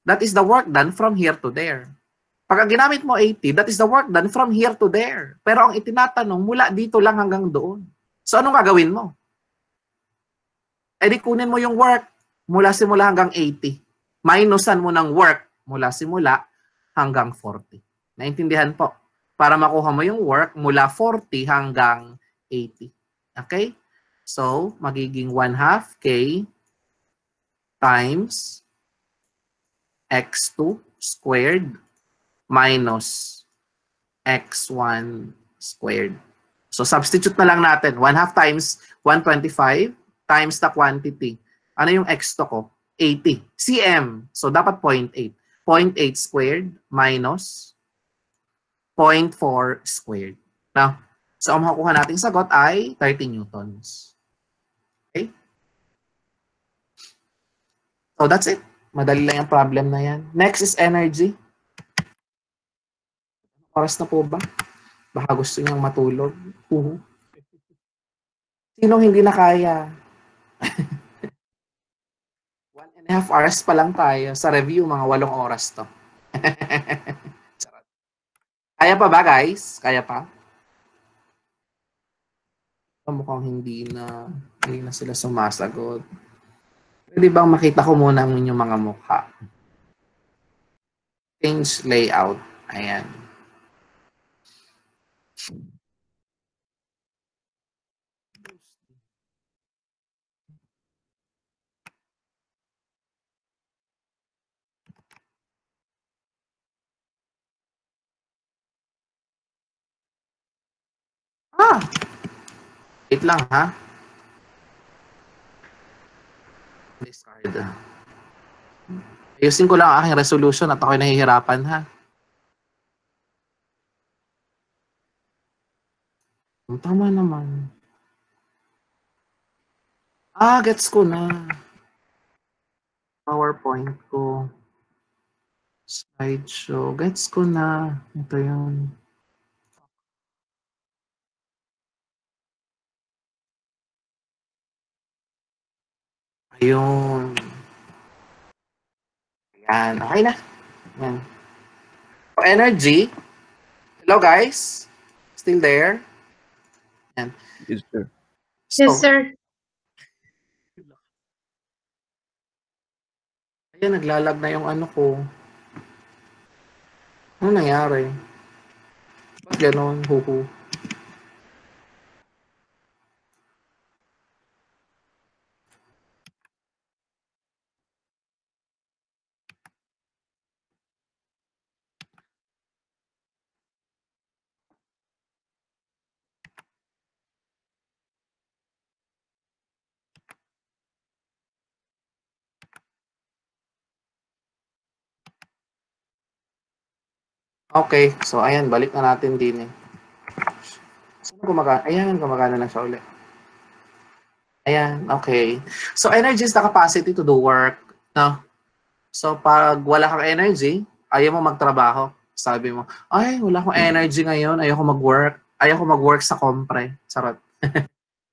that is the work done from here to there. Pag ang ginamit mo 80, that is the work done from here to there. Pero ang itinatanong, mula dito lang hanggang doon. So anong gagawin mo? E di kunin mo yung work mula simula hanggang 80. Minusan mo ng work mula simula hanggang 40. Naintindihan po? Para makuha mo yung work mula 40 hanggang 80. Okay? So, magiging 1/2 k times x2 squared minus x1 squared. So, substitute na lang natin. 1/2 times 125 times the quantity. Ano yung x2 ko? 80. cm. So, dapat 0.8. 0.8 squared minus 0.4 squared. Now, so ang makukuha nating sagot ay 30 newtons. Okay? So that's it. Madali lang yung problem na yan. Next is energy. Oras na po ba? Baka gusto niyang matulog. Sinong hindi na kaya? 1.5 hours pa lang tayo. Sa review, mga 8 oras to. Kaya pa ba, guys? Kaya pa? Mukhang hindi na sila sumasagot. Pwede bang makita ko muna ang inyong mga mukha? Change layout. Ayan. Ah! Wait lang ha. Discard. Ayusin ko lang ang aking resolution at ako'y nahihirapan ha. Tama naman. Ah, gets ko na. PowerPoint ko. Slideshow. Gets ko na. Ito yun. Ayun. Ayan. Okay na. Ayan. So, energy. Hello guys. Still there? Ayan. Yes, sir. So, Yes, sir. ayan, naglalag na yung ano ko. Ano nangyari? Ba't ganon? Huhu. Okay, so ayan, balik na natin din eh. Saan gumagana? Ayan, gumagana na siya ulit. Ayan, okay. So energy is the capacity to do work. No? So pag wala kang energy, ayaw mo magtrabaho. Sabi mo, ay, wala akong energy ngayon, ayaw ko mag-work. Ayaw ko mag-work sa kompre. Charot.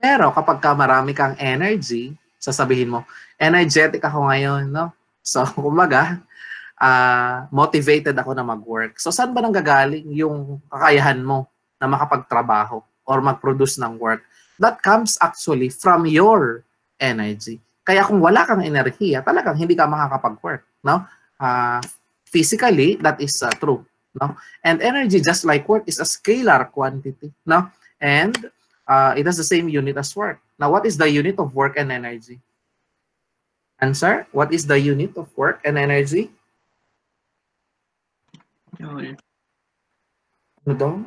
Pero kapag ka marami kang energy, sasabihin mo, energetic ako ngayon, no? So, kumbaga, motivated ako na mag-work. So, saan ba nanggagaling yung kakayahan mo na makapagtrabaho or mag-produce ng work? That comes actually from your energy. Kaya kung wala kang enerhiya, talagang hindi ka makakapag-work, no? Physically, that is true, no? And energy, just like work, is a scalar quantity, no? And it has the same unit as work. Now, what is the unit of work and energy? Answer, what is the unit of work and energy? Joule. Ano daw?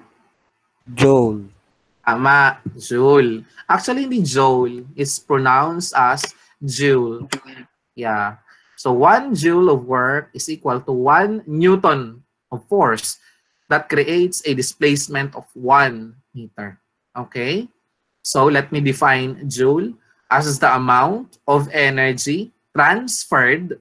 Joel. Tama, joule. Actually, hindi joule. It's pronounced as joule. Yeah. So 1 joule of work is equal to 1 Newton of force that creates a displacement of 1 meter. Okay? So let me define joule as the amount of energy transferred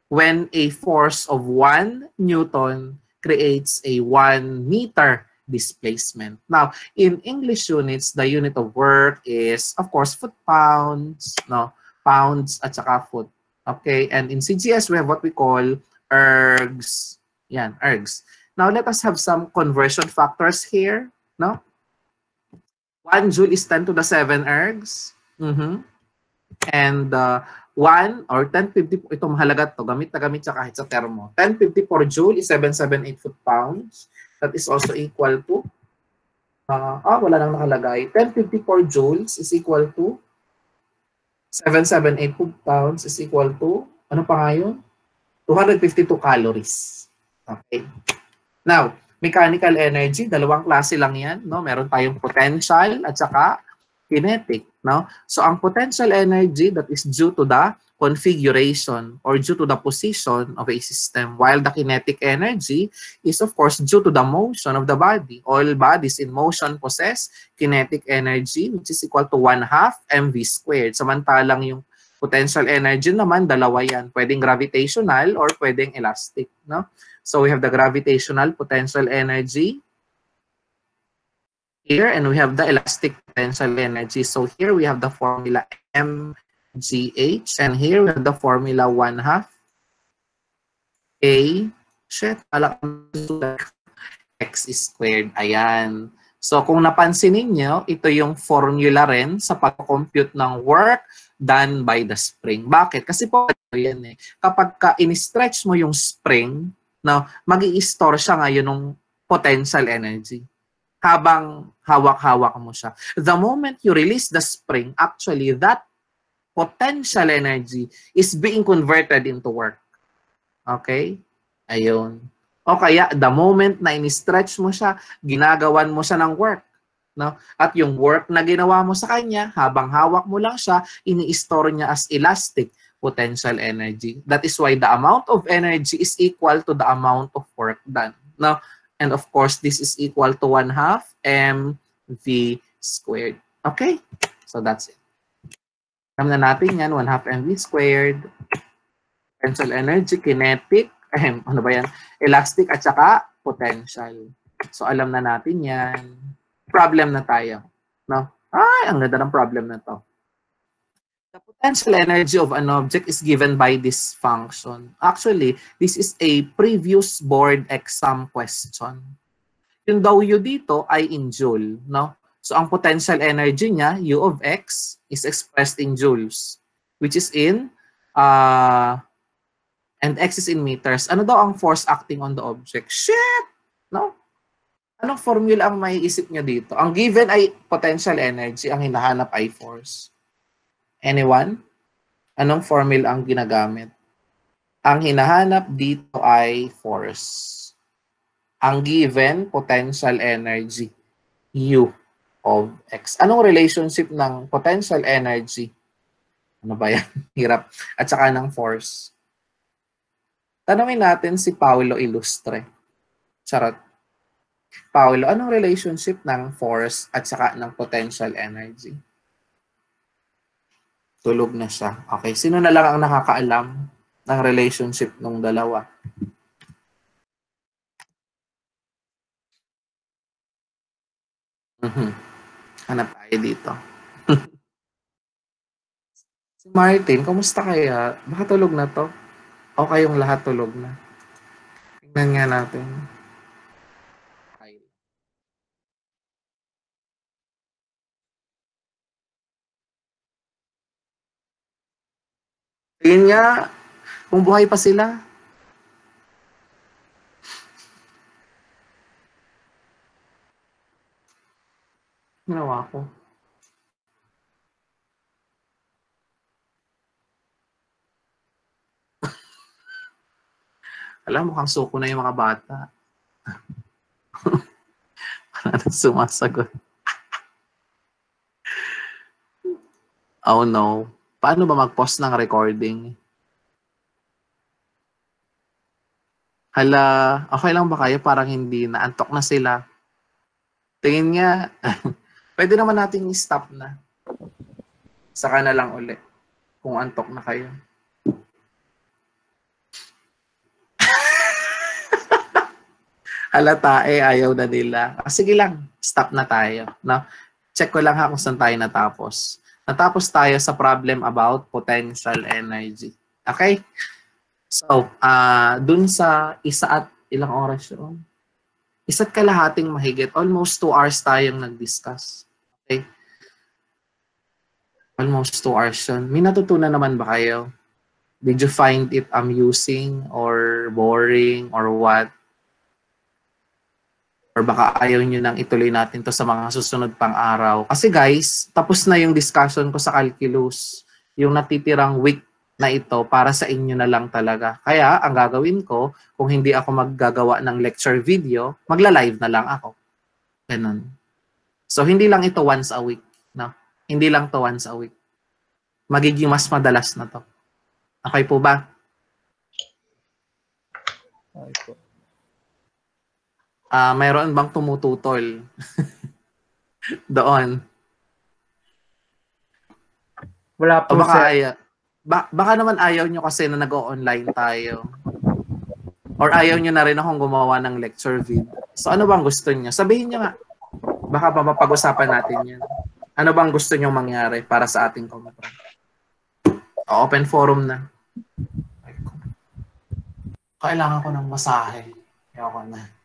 when a force of 1 Newton creates a 1 meter displacement. Now, in English units, the unit of work is, of course, foot-pounds, no? Pounds at saka foot. Okay, and in CGS, we have what we call ergs. Yan, ergs. Now, let us have some conversion factors here, no? 1 joule is 10 to the 7 ergs. And 1 or 1050, ito mahalaga to, gamit na gamit siya kahit sa thermo. 1054 joule is 778 foot-pounds. That is also equal to, wala nang nakalagay. 1054 joules is equal to 778 foot-pounds is equal to, ano pa nga yun? 252 calories. Okay. Now, mechanical energy, dalawang klase lang yan, no? Meron tayong potential at saka kinetic, no? So ang potential energy, that is due to the configuration or due to the position of a system, while the kinetic energy is of course due to the motion of the body. All bodies in motion possess kinetic energy, which is equal to 1/2 mv squared. Samantalang yung potential energy naman, dalawa yan. Pwedeng gravitational or pwedeng elastic, no? So we have the gravitational potential energy here, and we have the elastic potential energy. So here we have the formula mgh, and here we have the formula 1/2 a x squared. Ayan. So kung napansin ninyo, ito yung formula rin sa pag-compute ng work done by the spring. Bakit? Kasi po yan eh. Kapag in-stretch mo yung spring, no, mag-i-store siya ngayon ng potential energy habang hawak-hawak mo siya. The moment you release the spring, actually that potential energy is being converted into work. Okay? Ayun. O kaya, the moment na in-stretch mo siya, ginagawan mo siya ng work. No? At yung work na ginawa mo sa kanya, habang hawak mo lang siya, ini-store niya as elastic potential energy. That is why the amount of energy is equal to the amount of work done. No? And of course, this is equal to 1/2 mv squared. Okay? So that's it. Alam na natin yan, 1/2 mv squared. Potential energy, kinetic, ano ba yan? Elastic at saka potential. So alam na natin yan. Problem na tayo. No? Ay, ang ganda ng problem na to. The potential energy of an object is given by this function. Actually, this is a previous board exam question. Yung daw U dito ay in joule. No? So ang potential energy niya, U of X, is expressed in joules, which is in and X is in meters. Ano daw ang force acting on the object? Shit! No? Anong formula ang maiisip nyo dito? Ang given ay potential energy, ang hinahanap ay force. Anyone? Anong formula ang ginagamit? Ang hinahanap dito ay force. Ang given, potential energy, U of X. Anong relationship ng potential energy? Ano ba yan? Hirap. At saka ng force. Tanungin natin si Paulo Ilustre. Charot. Paulo, anong relationship ng force at saka ng potential energy? Tulog na siya. Okay, sino na lang ang nakakaalam ng relationship ng dalawa? Hanap tayo dito. Si Martin, kumusta kaya? Baka tulog na to? O kayong lahat tulog na? Tingnan nga natin. Tingin nga, kung buhay pa sila. Ginawa ko. Alam, mukhang suko na yung mga bata. Wala na sumasagot. Oh no. Paano ba mag-pause ng recording? Hala, okay lang ba kayo? Parang hindi na. Antok na sila. Tingin nga, pwede naman nating i-stop na. Saka na lang uli. Kung antok na kayo. Halata ayaw na nila. Sige lang, stop na tayo. No? Check ko lang ha kung saan tayo natapos. Natapos tayo sa problem about potential energy. Okay? So, dun sa isa at ilang oras yun? Isa't kalahating mahigit. Almost 2 hours tayong nag-discuss. Okay? Almost 2 hours yun. May natutunan naman ba kayo? Did you find it amusing or boring or what? Or baka ayaw nyo nang ituloy natin to sa mga susunod pang araw. Kasi guys, tapos na yung discussion ko sa calculus. Yung natitirang week na ito para sa inyo na lang talaga. Kaya, ang gagawin ko, kung hindi ako maggagawa ng lecture video, magla-live na lang ako. Ganun. So, hindi lang ito once a week. No? Hindi lang to once a week. Magiging mas madalas na to. Okay po ba? Okay po. Mayroon bang tumututol? Doon. Wala po, O baka, sir. baka naman ayaw nyo kasi na nag-o-online tayo. Or ayaw nyo na rin akong gumawa ng lecture video. So ano bang gusto nyo? Sabihin nyo nga. Baka mapag-usapan natin yan. Ano bang gusto nyo mangyari para sa ating kompra? Open forum na. Kailangan ko ng masahe. Ayoko na.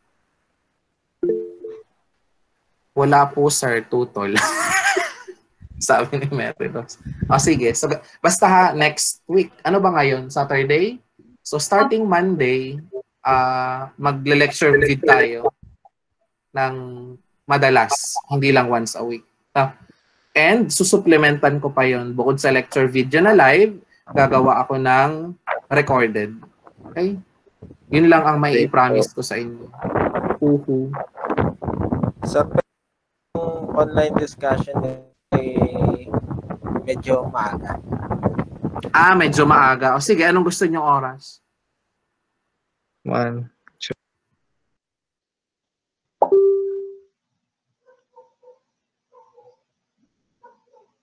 Wala po, sir, tutol. Sabi ni Meridos. O sige, so, basta ha, next week. Ano ba ngayon? Saturday? So starting Monday, magle-lecture vid tayo ng madalas, hindi lang once a week. And susupplementan ko pa yon bukod sa lecture video na live, gagawa ako ng recorded. Okay? Yun lang ang may i-promise ko sa inyo. Uhu. Sir, yung online discussion medyo maaga. Medyo maaga. O sige, anong gusto niyo oras? 1.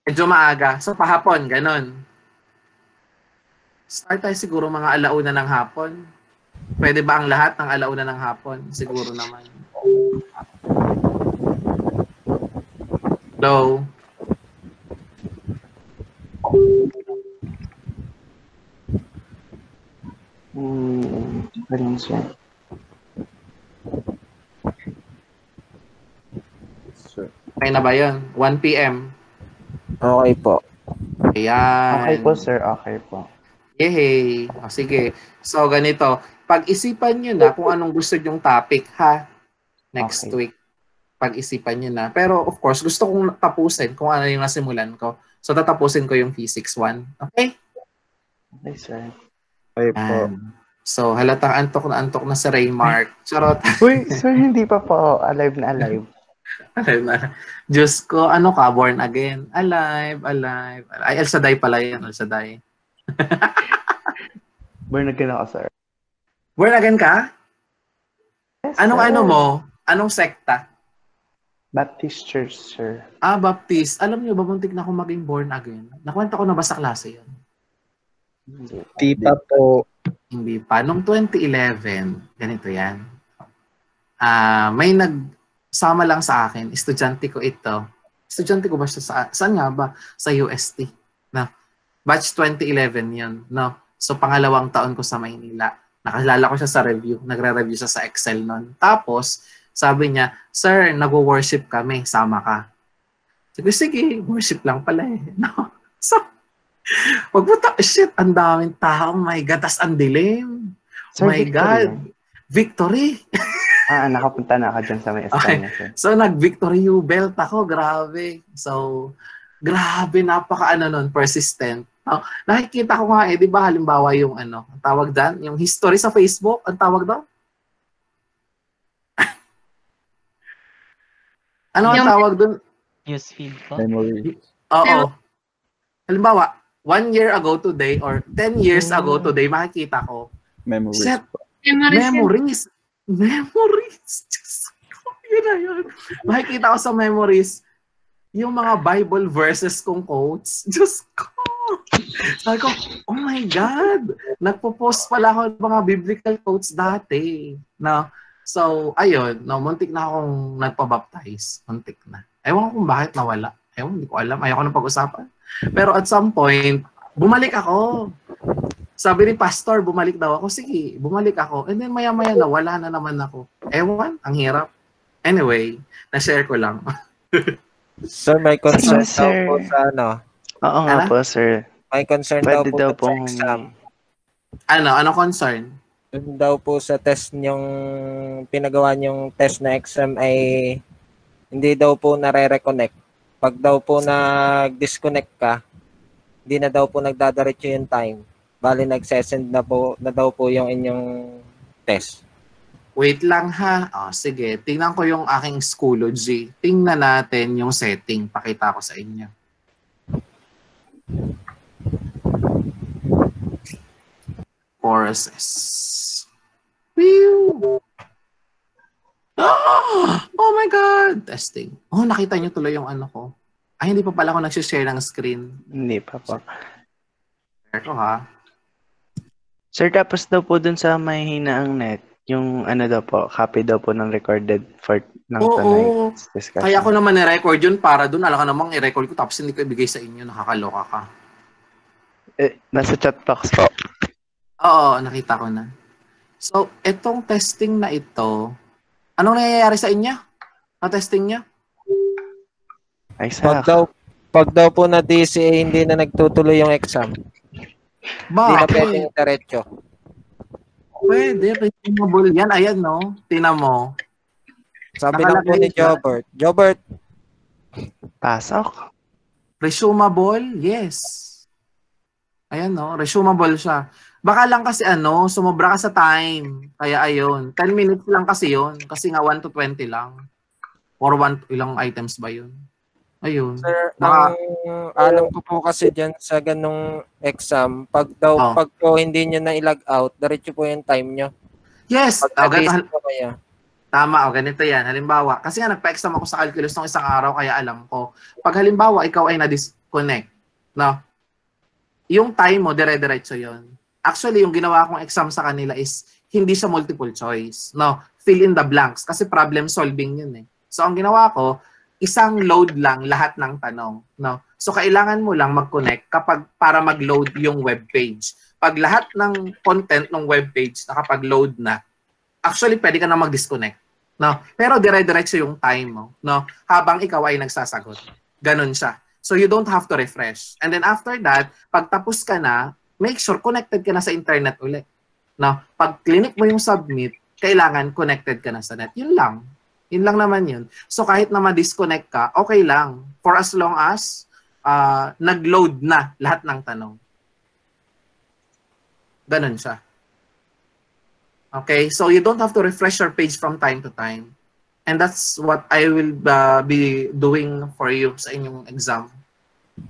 Medyo maaga. So, pahapon, ganun. Start tayo siguro mga alauna ng hapon. Pwede ba ang lahat ng alauna ng hapon? Siguro naman. Hello? Ganun siya. Okay na ba yun? 1 p.m. Okay po. Ayan. Okay po, sir. Okay po. Yehey. O, sige. So, ganito. Pag-isipan nyo na kung anong gusto nyong topic, ha? Next Okay. week. Pag-isipan nyo na. Pero, of course, gusto kong tapusin kung ano yung nasimulan ko. So, tatapusin ko yung Physics 1. Okay? Okay, sir. Okay po. So, halatang antok na si Raymark. Charot. Uy, sir, hindi pa po. Alive na alive. Diyos ko, ano ka? Born again. Alive. Ay, El Shaddai pala yan. El Shaddai. Born again ako, sir. Born again ka? Yes, Anong sir. ano mo? Anong sekta? Baptist Church, sir. Baptist. Alam niyo ba, muntik na ako maging born again? Nakwento ko na ba sa klase yun? Di pa po. Hindi pa. Noong 2011, ganito yan. May nagsama lang sa akin. Estudyante ko ito. Estudyante ko ba siya saan nga ba? Sa UST. No? Batch 2011 yun. No? So, pangalawang taon ko sa Maynila. Nakilala ko siya sa review. Nagre-review siya sa Excel nun. Tapos, sabi niya, sir, nag-worship kami. Sama ka. Sige, worship lang pala eh. No? So, shit, ang daming tao. Oh my God, tas ang dilim. Sir, My Victory God. yan. Victory. Nakapunta na ako dyan sa may Espanya, sir. So, nag-Victory U belt ako. Grabe. So, grabe, persistent. Nakikita ko nga di ba, halimbawa yung ang tawag dyan, yung history sa Facebook, ang tawag daw? Ano ang tawag dun? Newsfeed po. Memory. Oo. Halimbawa, 1 year ago today or 10 years ago today, makikita ko, Memories. shit, Memories. Memories. Diyos ko, yun na yun. Makikita ko sa memories, yung mga Bible verses kong quotes. Diyos ko. Sabi ko, oh my God. Nagpo-post pala ako ng mga biblical quotes dati. No? So, ayun. No, muntik na akong nagpabaptize. Muntik na. Ewan ko kung bakit nawala. Hindi ko alam. Ayoko nang pag-usapan. Pero at some point, bumalik ako. Sabi ni pastor, bumalik daw ako. Sige, bumalik ako. And then maya-maya na, wala na naman ako. Ewan, ang hirap. Anyway, na-share ko lang. Sir, may concern Yes, daw sir. po sa Oo nga po, sir. May concern Pwede daw daw po pong sa exam. Ano concern? Yun daw po sa test yung pinagawa yung test na exam ay hindi daw po nare-reconnect. Pag daw po nag-disconnect ka, hindi na daw po nagdadiretso yung time. Bali nagsesend na daw po yung inyong test. Wait lang ha. Sige, tingnan ko yung aking Schoology. Tingnan natin yung setting. Pakita ko sa inyo. Courses. Whew! Oh my God! Testing. Nakita nyo tuloy yung ano ko. Ay, hindi pa pala ako nagsishare ng screen. Hindi pa po. Share ko ha. Sir, tapos daw po dun sa may hinaang net, yung daw po, copy daw po ng recorded for ng Oo. tonight's discussion. Kaya ko naman i-record yun para dun. Alam ka namang i-record ko tapos hindi ko ibigay sa inyo. Nakakaloka ka. Nasa chat box po. Oo, nakita ko na. So, etong testing na ito, anong nangyayari sa inyo? Ang testing niya? Ay, Pag sak. daw po na DCA hindi na nagtutuloy yung exam, hindi na pwedeng Bakit? diretso. Pwede, resumable yan. Ayan, no? Tingnan mo. Sabi lang po ni Nakalagay siya. Jobert. Jobert, Pasok. Resumable? Yes. Ayan, no? Resumable siya. Baka lang kasi sumobra ka sa time. Kaya ayun. 10 minutes lang kasi yun. Kasi nga 1 to 20 lang. Or ilang items ba yun? Ayun. sir, Baka, ang alam ko po kasi dyan sa ganong exam, pag Oh. po hindi nyo na i-log out, diretso po yung time nyo. yes. Pag ganito, po kayo. tama, ganito yan. Halimbawa, kasi nga nagpa-exam ako sa calculus nung isang araw, kaya alam ko. Pag halimbawa, ikaw ay na-disconnect, no? Yung time mo, dire-diretso yon. Actually, yung ginawa kong exam sa kanila is hindi siya multiple choice, no? Fill in the blanks, kasi problem solving yun eh. So, ang ginawa ko, isang load lang lahat ng tanong, no? So, kailangan mo lang mag-connect para mag-load yung web page. Pag lahat ng content ng web page nakapag-load na, actually, pwede ka na mag-disconnect. No? Pero dire-diretso yung time mo, no? Habang ikaw ay nagsasagot. Ganun siya. So you don't have to refresh. And then after that, pag tapos ka na, make sure connected ka na sa internet ulit. No? Pag clinic mo yung submit, kailangan connected ka na sa net. Yun lang. Yun lang naman yun. So kahit na ma-disconnect ka, okay lang. For as long as nag-load na lahat ng tanong. Ganun siya. Okay, so you don't have to refresh your page from time to time. And that's what I will be doing for you sa inyong exam.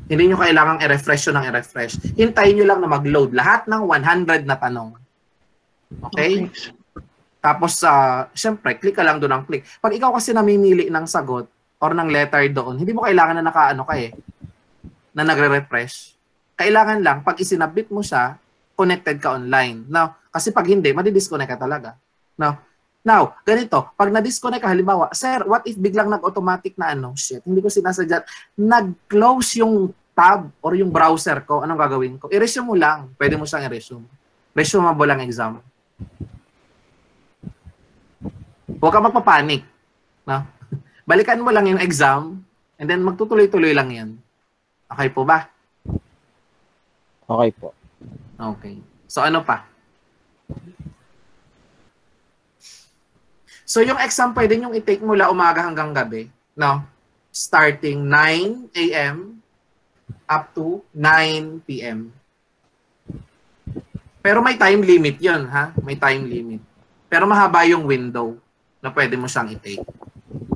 Hindi nyo kailangang i-refresh yun ng i-refresh. Hintayin nyo lang na mag-load lahat ng 100 na tanong. Okay? Tapos, syempre, click ka lang doon ng click. Pag ikaw kasi namimili ng sagot or ng letter doon, hindi mo kailangan na na nagre-refresh. Kailangan lang, pag isinabit mo siya, connected ka online. Now, kasi pag hindi, madi-disconnect ka talaga. Now, ganito, pag na-disconnect ka, halimbawa, sir, what if biglang nag-automatic na shit, hindi ko sinasadya, nag-close yung tab or yung browser ko, anong gagawin ko? I-resume mo lang. Pwede mo siyang i-resume. Resumable ang exam. Huwag ka magpapanik. No? Balikan mo lang yung exam and then magtutuloy-tuloy lang yan. Okay po ba? Okay po. Okay. So ano pa? So yung exam pwede yung i-take mula umaga hanggang gabi, no? Starting 9 a.m. up to 9 p.m. Pero may time limit 'yon, ha? May time limit. Pero mahaba yung window na pwede mo siyang i-take.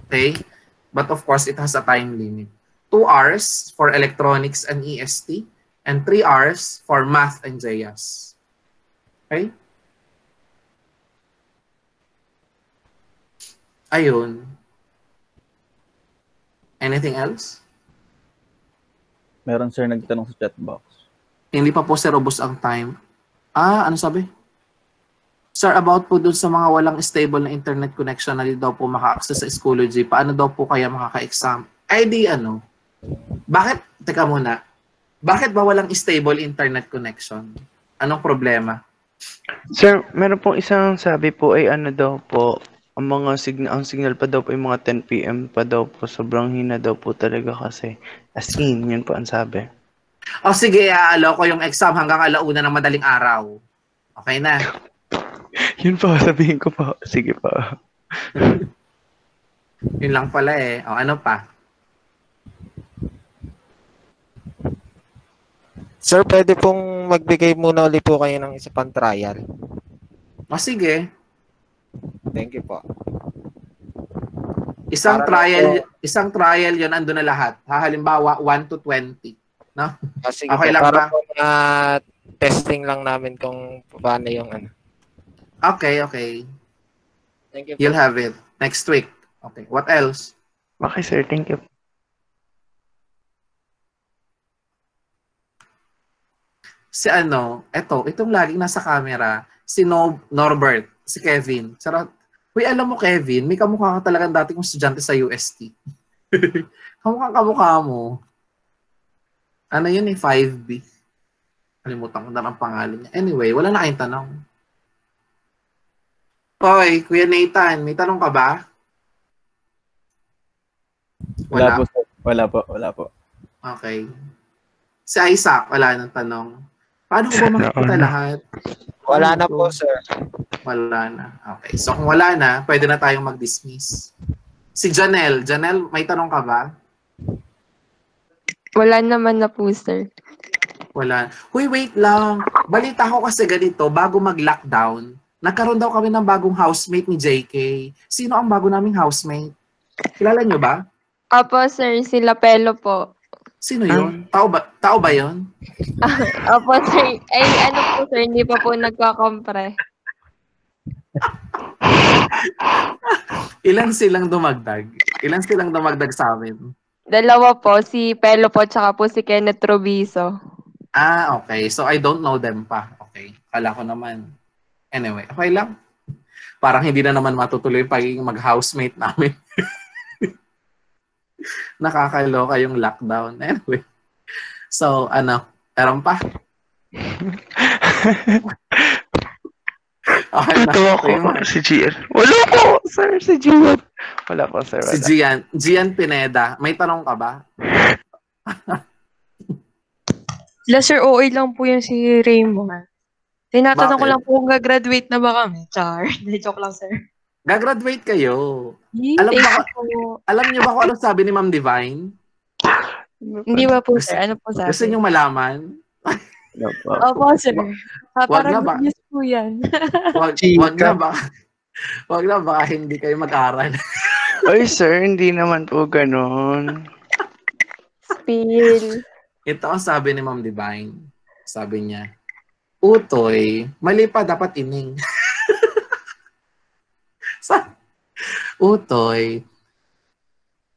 Okay? But of course, it has a time limit. 2 hours for electronics and EST and 3 hours for math and JS. Okay? Ayun. Anything else? Meron sir nagtanong sa chat box. Hindi pa po sir ubos ang time. Ano sabi? Sir, about po dun sa mga walang stable na internet connection na di daw po maka-access sa Schoology, paano daw po kaya makaka-exam? Bakit? Teka muna. Bakit ba walang stable internet connection? Anong problema? Sir, meron pong isang sabi po ay daw po, ang signal pa daw po ay mga 10 PM pa daw po. Sobrang hina daw po talaga kasi. As in, yun po ang sabi. O sige, aalaw ko yung exam hanggang alauna ng madaling araw. Okay na. Yun po, sabihin ko po. Sige po. Yun lang pala eh. O ano pa? Sir, pwede pong magbigay muna ulit po kayo ng isa pang trial. O sige. Thank you po. Isang Para trial yun, ando na lahat. Halimbawa, 1 to 20. No? Sige Okay po, lang para ba? po testing lang namin kung paano yung Okay. Thank you po. You'll have it next week. Okay. What else? Okay, sir. Thank you. Si itong laging nasa camera, si Norbert, si Kevin. Sarap. Uy, alam mo Kevin, may kamukha ka talagang dati kong estudyante sa UST. Kamukha mo. Ano yun 5B. Kalimutan ko na ang pangalan niya. Anyway, wala na kayong tanong. Hoy, Kuya Nathan, may tanong ka ba? Wala po sir. Wala po, wala po. Okay. Si Isaac, wala nang tanong. Paano ko ba makikita lahat? Wala na Paano po, to? sir. Wala na. Okay. So kung wala na, pwede na tayong mag-dismiss. Si Janelle. Janelle, may tanong ka ba? Wala naman na po, sir. Wala. Huy, wait lang. Balita ko kasi ganito, bago mag-lockdown, nagkaroon daw kami ng bagong housemate ni JK. Sino ang bago naming housemate? Kilala nyo ba? Opo, sir. Sila Pelo po. Sino yun? Tao ba yun? Opo, sir. Ay, ano po, sir. Hindi pa po nagkakompre. Ilan silang dumagdag? Ilan silang dumagdag sa amin? Dalawa po. Si Pelo po, tsaka po si Kenneth Robiso. Ah, okay. So I don't know them pa. Okay. Kala ko naman. Anyway, okay lang. Parang hindi na naman matutuloy yung pagiging mag-housemate namin. Nakakaloka yung lockdown. Anyway. So, meron pa? Okay na. Ito ako, si Gian. Wala po, sir, si Gian. Wala po, sir. Si Wala. Gian Pineda. May tanong ka ba? Sir, OA lang po yung si Raymond. Tinatanong ko Bakit? lang po kung gagraduate na ba kami. Char. Joke lang, sir. Gagraduate kayo. Alam Alam niyo ba kung ano sabi ni Ma'am Divine? Hindi ba po, sir? Ano po sabi? Gusto niyo malaman? Opo, sir. Wag na Parang ba? good news po yan. Wag na ba? Wag na baka hindi kayo mag-aral. Ay, sir, hindi naman po ganun. Spill. Ito ang sabi ni Ma'am Divine. Sabi niya, Utoy, mali pa dapat ining. Utoy,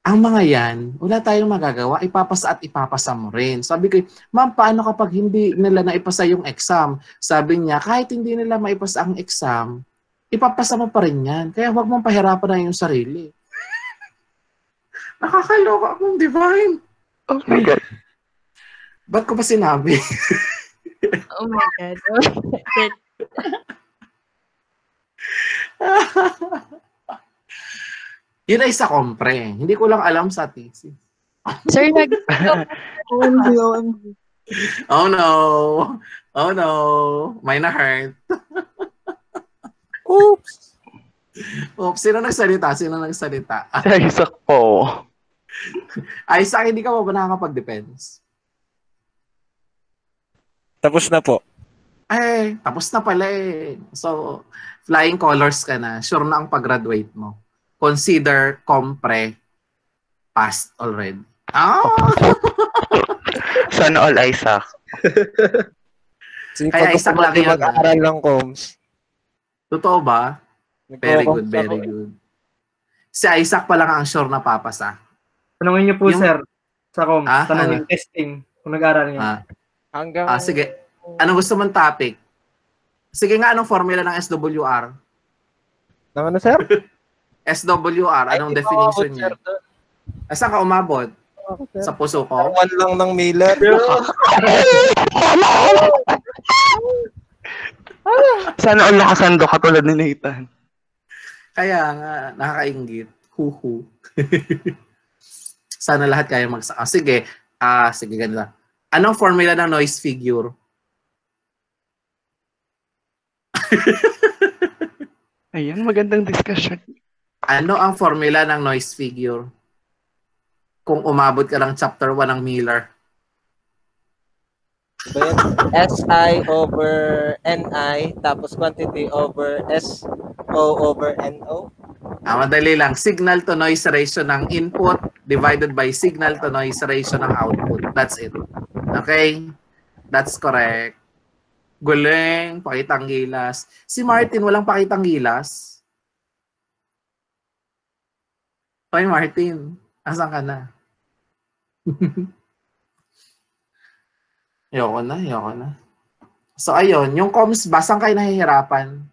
ang mga yan, wala tayong magagawa, ipapasa at ipapasa mo rin. Sabi ko, ma'am, paano kapag hindi nila naipasa yung exam? Sabi niya, kahit hindi nila maipasa ang exam, ipapasa mo pa rin yan. Kaya huwag mong pahirapan na yung sarili. Nakakaloka akong Divine. Oh my God. Ba't ko ba sinabi? Oh my God. Oh my God. Yun ay sa kompre. Hindi ko lang alam sa thesis. Sir, Oh no. Oh no. May na-hurt. Oops! Oops. Sino nagsalita? Sino nagsalita? Si Isaac po. Isaac, hindi ka ba nakakapag-defense? Tapos na po. Eh, tapos na pala eh. So, flying colors ka na. Sure na ang pag-graduate mo. Consider compre passed already. Ah! Sana all, Isaac. Kaya Isaac lagi yan. Mag-aaral ng comms. Totoo ba? Very good, very good. Si Isaac pa lang ang sure na papasa. Tanungin niyo po, Yung- sir, sa comms. Ah, Tanungin, ano? testing, kung nag-aaral niya. Hanggang... Sige. Anong gusto mong topic? Sige nga, anong formula ng SWR? Ano, sir? SWR, anong definition niya? Saan ka umabot? Sa puso ko? One lang ng Miller. Sana all nakasando katulad ni Nathan. Kaya nga, nakakaingit. Huhu. Sana lahat kaya magsaka. Sige, sige, ganito. Anong formula ng noise figure? Ayan, magandang discussion. Ano ang formula ng noise figure? Kung umabot ka ng chapter 1 ng Miller. So yan, SI over NI, tapos quantity over SO over NO. Madali lang. Signal to noise ratio ng input divided by signal to noise ratio ng output. That's it. Okay? That's correct. Guling, pakitang gilas. Si Martin, walang pakitang gilas. Hoy Martin, asan ka na? Ayoko na. So ayun, yung comms, basang kayo nahihirapan?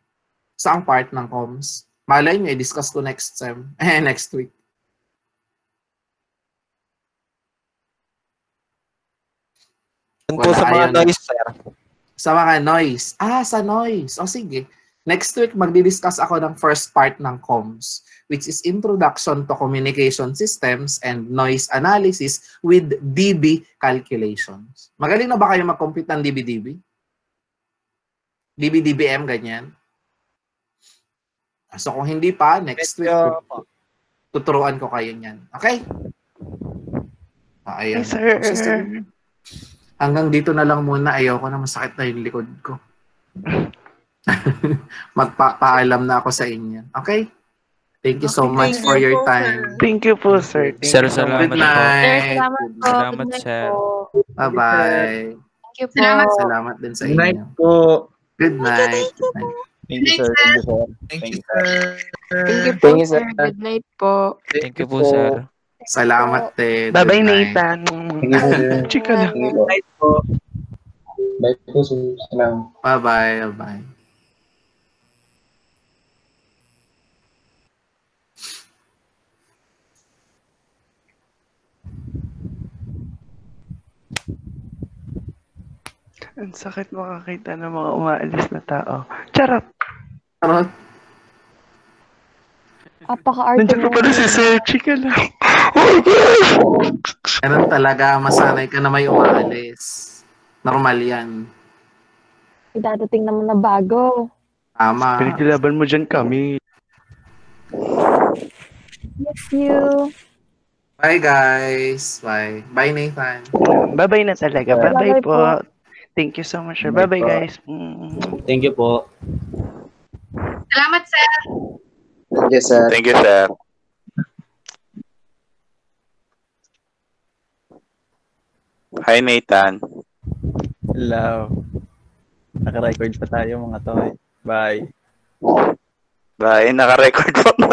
Saang part ng comms? Malay nyo, i-discuss ko next week. Yun po sa mga Ayun. noise, sir. Sa mga noise. Sa noise. O sige. Next week, magdi-discuss ako ng first part ng comms, which is Introduction to Communication Systems and Noise Analysis with DB Calculations. Magaling na ba kayo mag-compute ng DB-DB? DB-DBM, ganyan? So kung hindi pa, next week, tuturuan ko kayo niyan. Okay? Ayan. Yes, sir. Hanggang dito na lang muna. Ayoko na, masakit na yung likod ko. Magpapaalam na ako sa inyo. Okay? Thank you so much for your time. Thank you po, sir. Sir, salamat Good night. Sir, salamat po. Salamat, Good night sir. po. Bye-bye. Thank you po. Salamat din sa Good night inyo. po. Good night. Good night. Thank you, sir. Thank you, sir. Thank you, sir. Thank you po, sir. Good night po. Thank you po, sir. Salamat, Ted. Bye-bye, Good night. Nathan. Chika lang. Night po. Night po, sir. Salamat. Bye-bye. Bye-bye. Ang sakit makakita ng mga umaalis na tao. Charot! Charot. Apaka-arte Nandiyan pa pala si Sir. Chika lang. Ganun talaga. Masanay ka na may umaalis. Normal yan. Idadating naman na bago. Tama. Pinagilaban mo dyan kami. Miss you. Bye, guys. Bye. Bye, Nathan. Bye-bye na talaga. Bye-bye Bye-bye po. Thank you so much, sir. Bye-bye, guys. Thank you po. Salamat, sir. Thank you, sir. Thank you, sir. Hi, Nathan. Hello. Naka-record pa tayo mga to. Bye. Bye. Naka-record pa.